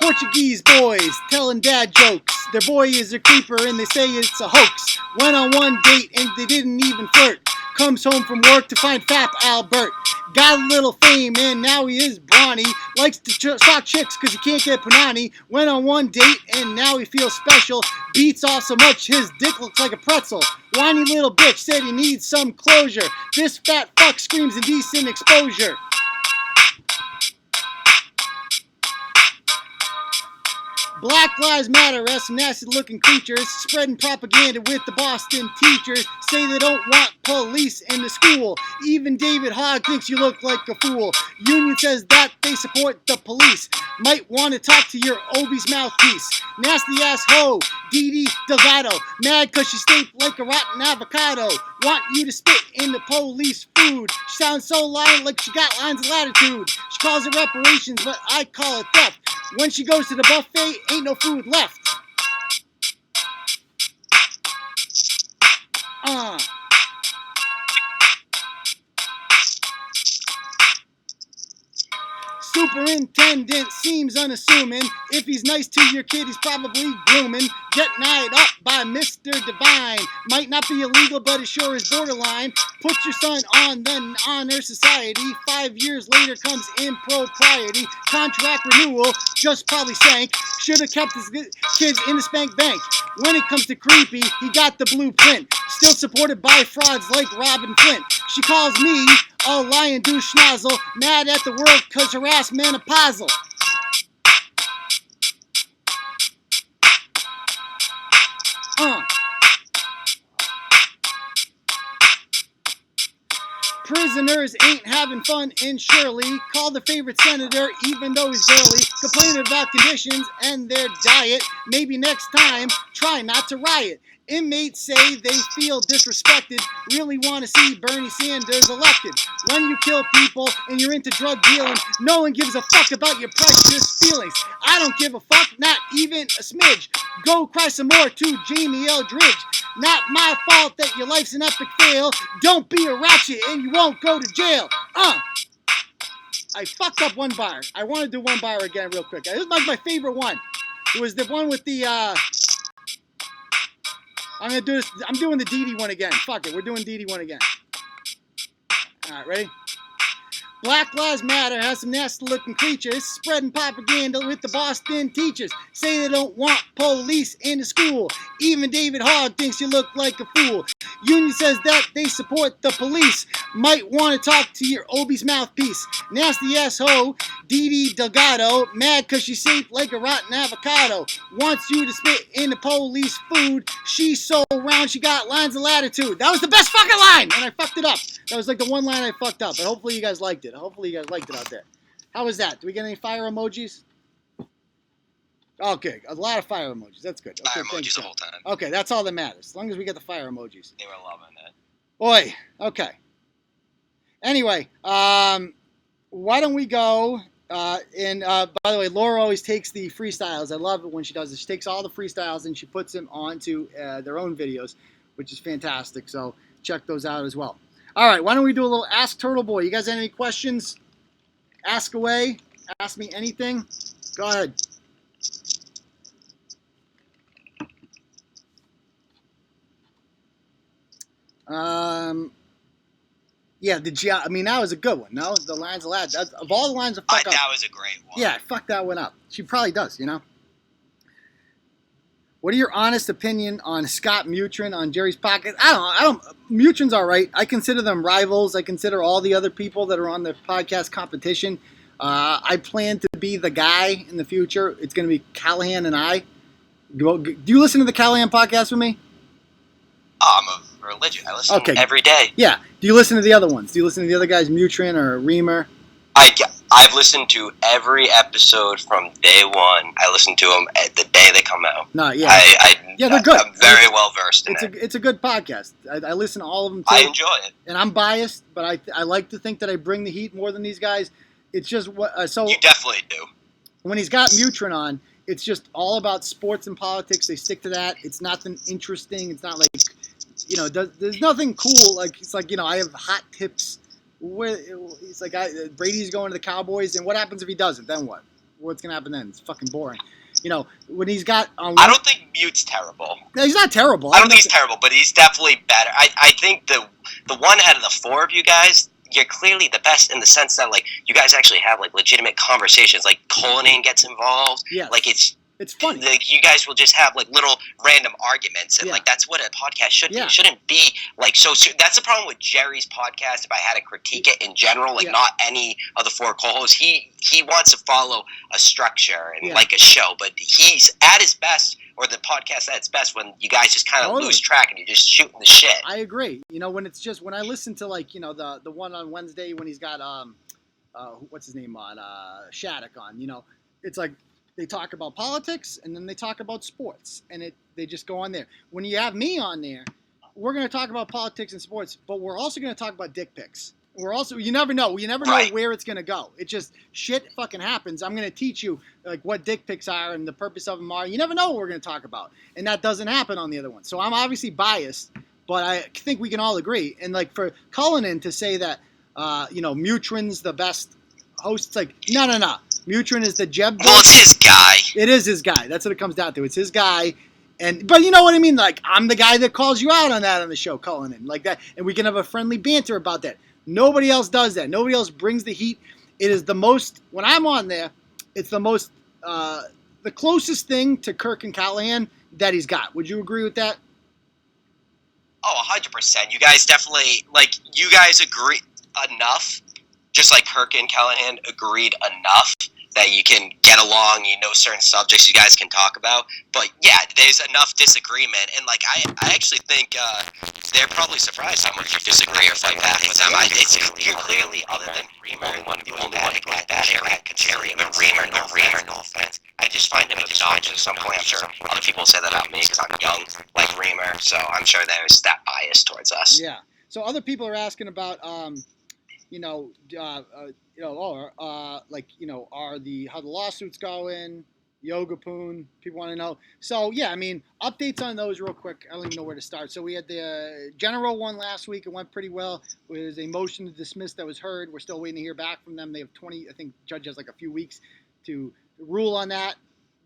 Portuguese boys telling dad jokes. Their boy is a creeper and they say it's a hoax. Went on one date and they didn't even flirt. Comes home from work to find Fap Albert. Got a little fame and now he is brawny. Likes to stalk chicks cause he can't get punani. Went on one date and now he feels special. Beats off so much his dick looks like a pretzel. Whiny little bitch said he needs some closure. This fat fuck screams indecent exposure. Black Lives Matter has some nasty-looking creatures spreading propaganda with the Boston teachers. Say they don't want police in the school. Even David Hogg thinks you look like a fool. Union says that they support the police. Might want to talk to your obese mouthpiece. Nasty ass hoe, Didi, Delgado. Mad cause she stayed like a rotten avocado. Want you to spit in the police food. She sounds so lying like she got lines of latitude. She calls it reparations, but I call it theft. When she goes to the buffet, ain't no food left. Superintendent seems unassuming. If he's nice to your kid, he's probably grooming. Getting eyed up by Mr. Divine. Might not be illegal, but it sure is borderline. Put your son on the honor society. 5 years later comes impropriety. Contract renewal just probably sank. Should have kept his kids in the spank bank. When it comes to creepy, he got the blueprint. Still supported by frauds like Robin Flint. She calls me a lion douche schnozzle. Mad at the world cause her ass menopausal. Prisoners ain't having fun in Shirley. Call the favorite senator even though he's girly. Complaining about conditions and their diet. Maybe next time, try not to riot. Inmates say they feel disrespected. Really want to see Bernie Sanders elected. When you kill people and you're into drug dealing, no one gives a fuck about your precious feelings. I don't give a fuck, not even a smidge. Go cry some more to Jamie Eldridge. Not my fault that your life's an epic fail. Don't be a ratchet and you won't go to jail. I fucked up one bar. I want to do one bar again real quick. This was my favorite one. It was the one with the, I'm doing the Didi one again. Fuck it, we're doing Didi one again. Alright, ready? Black Lives Matter has some nasty-looking creatures spreading propaganda with the Boston teachers. Say they don't want police in the school. Even David Hogg thinks you look like a fool. Union says that they support the police. Might want to talk to your obese mouthpiece. Nasty ass hoe, Didi Delgado. Mad cause she's shaped like a rotten avocado. Wants you to spit in the police food. She's so round she got lines of latitude. That was the best fucking line! And I fucked it up. That was like the one line I fucked up. But hopefully you guys liked it. Hopefully you guys liked it out there. How was that? Do we get any fire emojis? Okay, a lot of fire emojis. That's good. Okay, fire emojis the whole time. Okay, that's all that matters. As long as we get the fire emojis. They were loving it. Oi. Okay. Anyway, why don't we go? By the way, Laura always takes the freestyles. I love it when she does it. She takes all the freestyles and she puts them onto their own videos, which is fantastic. So check those out as well. All right, why don't we do a little Ask Turtleboy? You guys have any questions? Ask away. Ask me anything. Go ahead. Yeah, I mean, that was a good one. No, the lines of lad. Of all the lines of fuck up. That was a great one. Yeah, fuck that one up. She probably does, you know. What are your honest opinion on Scott Mutrin on Jerry's Pocket? I don't. Mutrin's all right. I consider them rivals. I consider all the other people that are on the podcast competition. I plan to be the guy in the future. It's going to be Callahan and I. Do you listen to the Callahan podcast with me? I'm a religion. I listen every day. Yeah. Do you listen to the other ones? Do you listen to the other guys, Mutrin or Reamer? I I've listened to every episode from day one. I listen to them at the day they come out. No, yeah. They're good. I'm very well versed in it. It's a good podcast. I listen to all of them, too. I enjoy it. And I'm biased, but I like to think that I bring the heat more than these guys. It's just what... so you definitely do. When he's got Mutrin on, it's just all about sports and politics. They stick to that. It's nothing interesting. It's not like, there's nothing cool. Like, it's like, I have hot tips. It's like Brady's going to the Cowboys, and what happens if he doesn't? Then what? What's going to happen then? It's fucking boring. When he's got... I don't think Mute's terrible. No, he's not terrible. I don't think he's terrible, but he's definitely better. I think the one out of the four of you guys, you're clearly the best in the sense that, like, you guys actually have, like, legitimate conversations. Like, Cullinan gets involved. Yeah. Like, it's funny. Like, you guys will just have, like, little random arguments. And, like, that's what a podcast should be. It shouldn't be, like, so... That's the problem with Jerry's podcast, if I had to critique it in general. Like, not any of the four co-hosts. He wants to follow a structure and, like, a show. But he's at his best, or the podcast at its best, when you guys just kind of lose track and you're just shooting the shit. I agree. When I listen to, like, the one on Wednesday when he's got, what's his name on, Shattuck on, it's like, they talk about politics, and then they talk about sports, and they just go on there. When you have me on there, we're going to talk about politics and sports, but we're also going to talk about dick pics. You never know. You never know where it's going to go. It just, shit fucking happens. I'm going to teach you, like, what dick pics are and the purpose of them are. You never know what we're going to talk about, and that doesn't happen on the other one. So I'm obviously biased, but I think we can all agree. And, like, for Cullinan to say that, Mutrin's the best host, it's like, no. Mutrin is the Jeb. Well, it's his guy. It is his guy. That's what it comes down to. It's his guy. But you know what I mean? Like, I'm the guy that calls you out on that on the show, Cullinan. Like that. And we can have a friendly banter about that. Nobody else does that. Nobody else brings the heat. It is the most, when I'm on there, it's the most, the closest thing to Kirk and Callahan that he's got. Would you agree with that? Oh, 100%. You guys definitely, you guys agree enough, just like Kirk and Callahan agreed enough that you can get along, certain subjects you guys can talk about. But yeah, there's enough disagreement, and I actually think they're probably surprised how much you disagree or fight back with them. You're clearly, other than Reamer, one of the only one like that Jerry. Reamer, no offense. I just find him obnoxious at some point. I'm sure other people say that about me because I'm young, like Reamer. So I'm sure there's that bias towards us. Yeah. So other people are asking about, are how the lawsuits going? Yoga Poon, people want to know. So yeah, updates on those real quick. I don't even know where to start. So we had the general one last week. It went pretty well. It was a motion to dismiss that was heard. We're still waiting to hear back from them. They have 20. I think judge has like a few weeks to rule on that.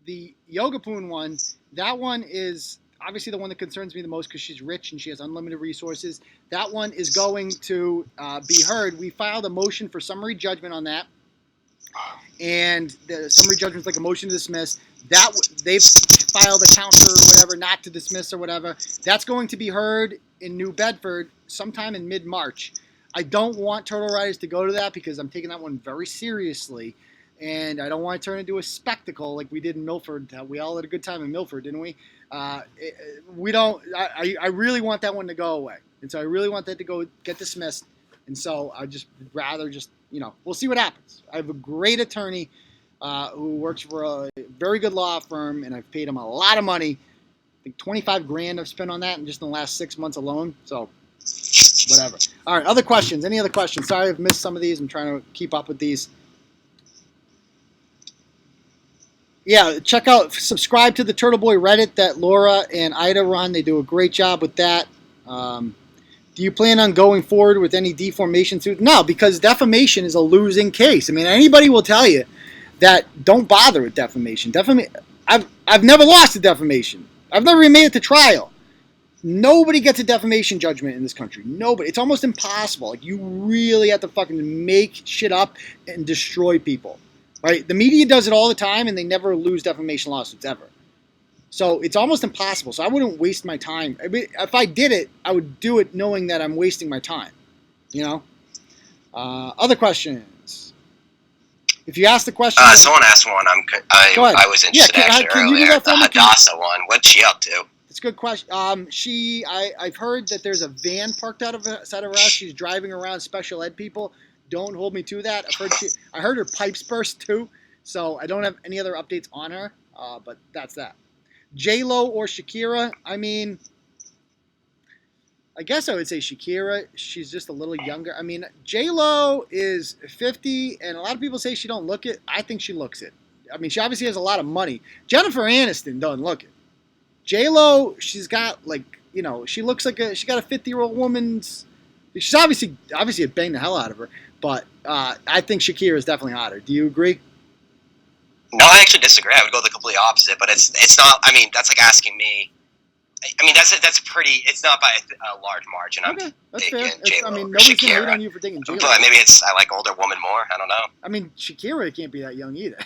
The Yoga Poon one, that one is obviously the one that concerns me the most because she's rich and she has unlimited resources. That one is going to be heard. We filed a motion for summary judgment on that. And the summary judgment is like a motion to dismiss. They've filed a counter or whatever, not to dismiss or whatever. That's going to be heard in New Bedford sometime in mid-March. I don't want Turtle Riders to go to that because I'm taking that one very seriously. And I don't want to turn it into a spectacle like we did in Milford. We all had a good time in Milford, didn't we? We don't. I really want that one to go away. And so I really want that to go get dismissed. And so I just rather we'll see what happens. I have a great attorney who works for a very good law firm, and I've paid him a lot of money. I think $25,000 I've spent on that in just in the last 6 months alone. So whatever. All right, other questions? Any other questions? Sorry I've missed some of these. I'm trying to keep up with these. Yeah, subscribe to the Turtleboy Reddit that Laura and Ida run. They do a great job with that. Do you plan on going forward with any deformation suits? No, because defamation is a losing case. Anybody will tell you that don't bother with defamation. I've never lost a defamation. I've never even made it to trial. Nobody gets a defamation judgment in this country. Nobody. It's almost impossible. You really have to fucking make shit up and destroy people. Right? The media does it all the time, and they never lose defamation lawsuits, ever. So it's almost impossible. So I wouldn't waste my time. If I did it, I would do it knowing that I'm wasting my time. Other questions? If you ask the question... someone asked one. I was interested earlier. The Hadassah one. What's she up to? It's a good question. I've heard that there's a van parked outside of her house. She's driving around special ed people Don't hold me to that. I heard her pipes burst too, so I don't have any other updates on her. But that's that. J-Lo or Shakira? I mean, I guess I would say Shakira. She's just a little younger. I mean, J-Lo is 50, and a lot of people say she don't look it. I think she looks it. I mean, she obviously has a lot of money. Jennifer Aniston doesn't look it. J-Lo, she's got, like, you know, she looks like she got a 50-year-old woman's. She's obviously it banged the hell out of her, but I think Shakira is definitely hotter. Do you agree? No, I actually disagree. I would go the complete opposite, but it's not. I mean, that's like asking me. I mean, that's pretty. It's not by a large margin. Okay, that's fair. J-Lo, I mean, nobody's gonna hate on you for taking J-Lo. But maybe I like older women more. I don't know. I mean, Shakira can't be that young either.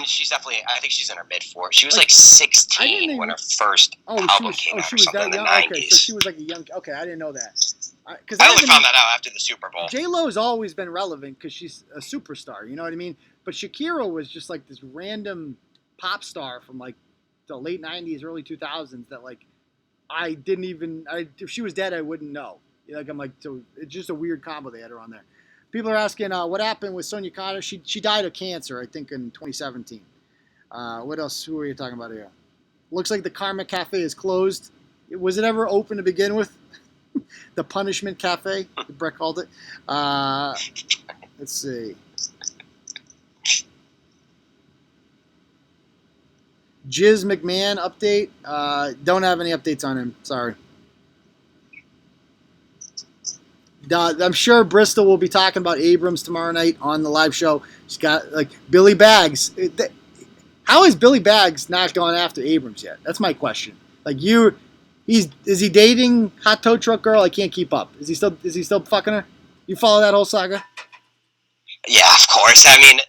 She's definitely. I think she's in her mid-40s. She was like 16 when her first album came out, or something in the 90s. Okay, so she was like a young. Okay, I didn't know that. I only found that out after the Super Bowl. J-Lo has always been relevant because she's a superstar. You know what I mean? But Shakira was just like this random pop star from like the late 90s, early 2000s that like I didn't even. If she was dead, I wouldn't know. Like I'm like, so it's just a weird combo they had her on there. People are asking what happened with Sonia Carter. She died of cancer, I think, in 2017. What else? Who are you talking about here? Looks like the Karma Cafe is closed. Was it ever open to begin with? The Punishment Cafe, Brett called it. Let's see. Jiz McMahon update. Don't have any updates on him. Sorry. I'm sure Bristol will be talking about Abrams tomorrow night on the live show. She's got, like, Billy Baggs. How is Billy Baggs not going after Abrams yet? That's my question. Like, is he dating Hot Tow Truck Girl? I can't keep up. Is he still fucking her? You follow that whole saga? Yeah, of course. I mean,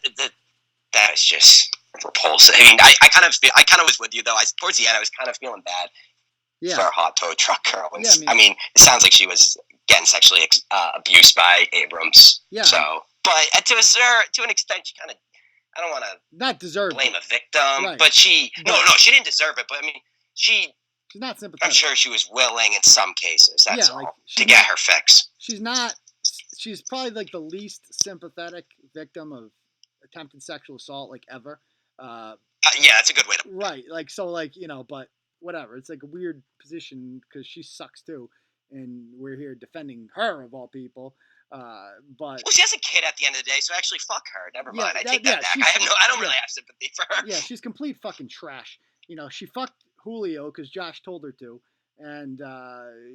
that is just repulsive. I mean, I kind of was with you though. Towards the end, I was kind of feeling bad for Hot Tow Truck Girl. Yeah, I mean, it sounds like she was getting sexually abused by Abrams. Yeah. So, but to an extent, she kind of, I don't want to not deserve blame a victim, right. But she didn't deserve it. But I mean, she's not sympathetic. I'm sure she was willing in some cases. That's all, like, to get her fix. She's not. She's probably like the least sympathetic victim of attempted sexual assault like ever. Yeah, that's a good way to. Right, like so, like you know, but whatever. It's like a weird position because she sucks too, and we're here defending her of all people. But she has a kid at the end of the day, so actually, fuck her. Never mind. I take that back. I don't really have sympathy for her. Yeah, she's complete fucking trash. You know, she fucked Julio because Josh told her to, and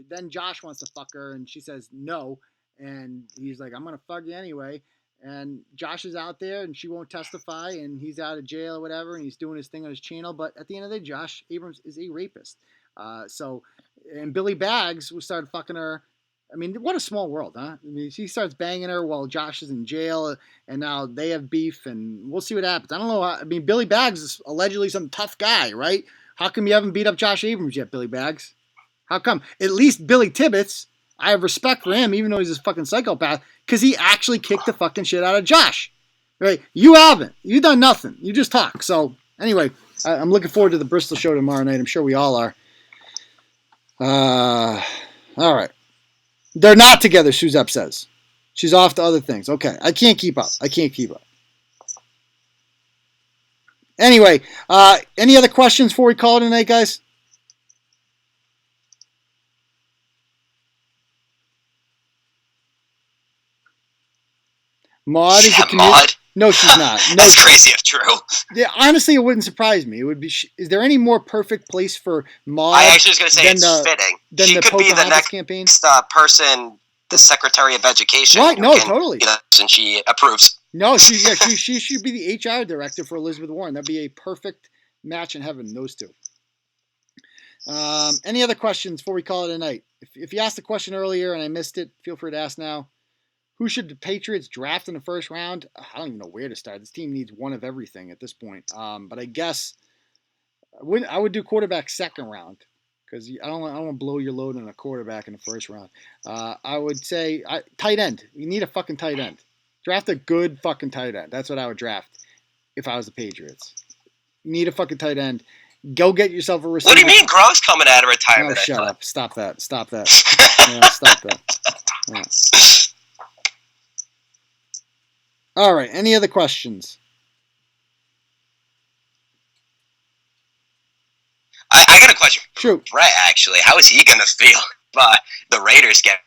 then Josh wants to fuck her, and she says no, and he's like, I'm gonna fuck you anyway. And Josh is out there, and she won't testify, and he's out of jail or whatever, and he's doing his thing on his channel. But at the end of the day, Josh Abrams is a rapist. And Billy Baggs started fucking her. I mean, what a small world, huh? I mean, she starts banging her while Josh is in jail, and now they have beef, and we'll see what happens. I don't know. I mean, Billy Baggs is allegedly some tough guy, right? How come you haven't beat up Josh Abrams yet, Billy Baggs? How come? At least Billy Tibbetts, I have respect for him, even though he's a fucking psychopath, because he actually kicked the fucking shit out of Josh. Right? You haven't. You've done nothing. You just talk. So, anyway, I'm looking forward to the Bristol show tomorrow night. I'm sure we all are. All right. They're not together, Suzette says. She's off to other things. Okay. I can't keep up. Anyway, any other questions before we call it tonight, guys? Maud is a comedian. Maud? No, she's not. No, that's crazy if true. Yeah, honestly, it wouldn't surprise me. It would be. Is there any more perfect place for Maud? I actually was going to say it's fitting. She could be the next campaign person, the Secretary of Education. Right? No, totally. And she approves. No, she should be the HR director for Elizabeth Warren. That'd be a perfect match in heaven. Those two. Any other questions before we call it a night? If you asked a question earlier and I missed it, feel free to ask now. Who should the Patriots draft in the first round? I don't even know where to start. This team needs one of everything at this point. But I guess I would do quarterback second round because I don't want to blow your load on a quarterback in the first round. I would say tight end. You need a fucking tight end. Draft a good fucking tight end. That's what I would draft if I was the Patriots. You need a fucking tight end. Go get yourself a receiver. What do you mean Gronk's coming out of retirement? Oh, shut up. Stop that. Yeah, stop that. Yeah. All right. Any other questions? I got a question for Shoot. Brett, actually. How is he going to feel if the Raiders get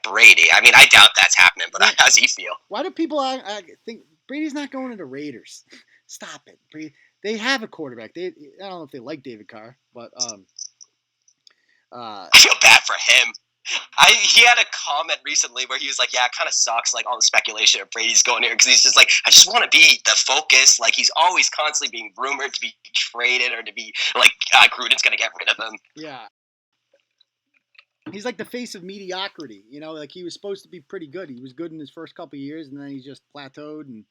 Brady? I mean, I doubt that's happening, but how does he feel? Why do people think Brady's not going to the Raiders? Stop it. They have a quarterback. I don't know if they like David Carr, but I feel bad for him. He had a comment recently where he was like, yeah, it kind of sucks, like, all the speculation of Brady's going here, because he's just like, I just want to be the focus. Like, he's always constantly being rumored to be traded or to be, like, Gruden's going to get rid of him. Yeah. He's like the face of mediocrity, you know, like he was supposed to be pretty good. He was good in his first couple of years, and then he just plateaued, and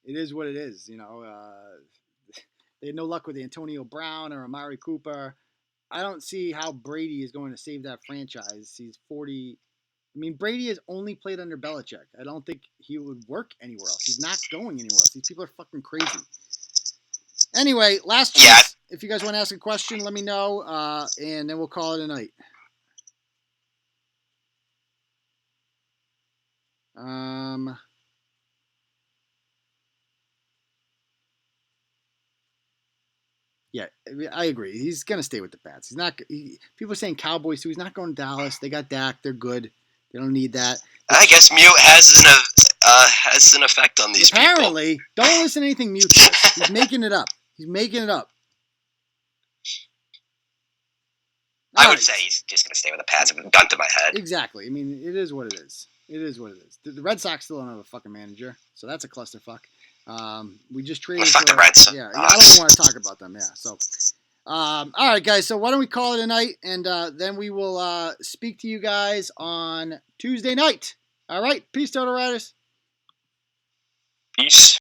it is what it is, you know. They had no luck with Antonio Brown or Amari Cooper. I don't see how Brady is going to save that franchise. He's 40. I mean, Brady has only played under Belichick. I don't think he would work anywhere else. He's not going anywhere else. These people are fucking crazy. Anyway, last chance. Yeah. If you guys want to ask a question, let me know, and then we'll call it a night. Yeah, I agree. He's gonna stay with the Pats. He's not. People are saying Cowboys too. He's not going to Dallas. They got Dak. They're good. They don't need that. I guess Mute has an effect on these people. Apparently, don't listen to anything Mute says. He's making it up. I would say he's just going to stay with the Pats. With a gun to my head. Exactly. I mean, it is what it is. The Red Sox still don't have a fucking manager, so that's a clusterfuck. We just traded. Fuck the Red Sox. Yeah, I don't even want to talk about them. Yeah. So, all right, guys. So why don't we call it a night, and then we will speak to you guys on Tuesday night. All right. Peace, Turtle Riders. Peace.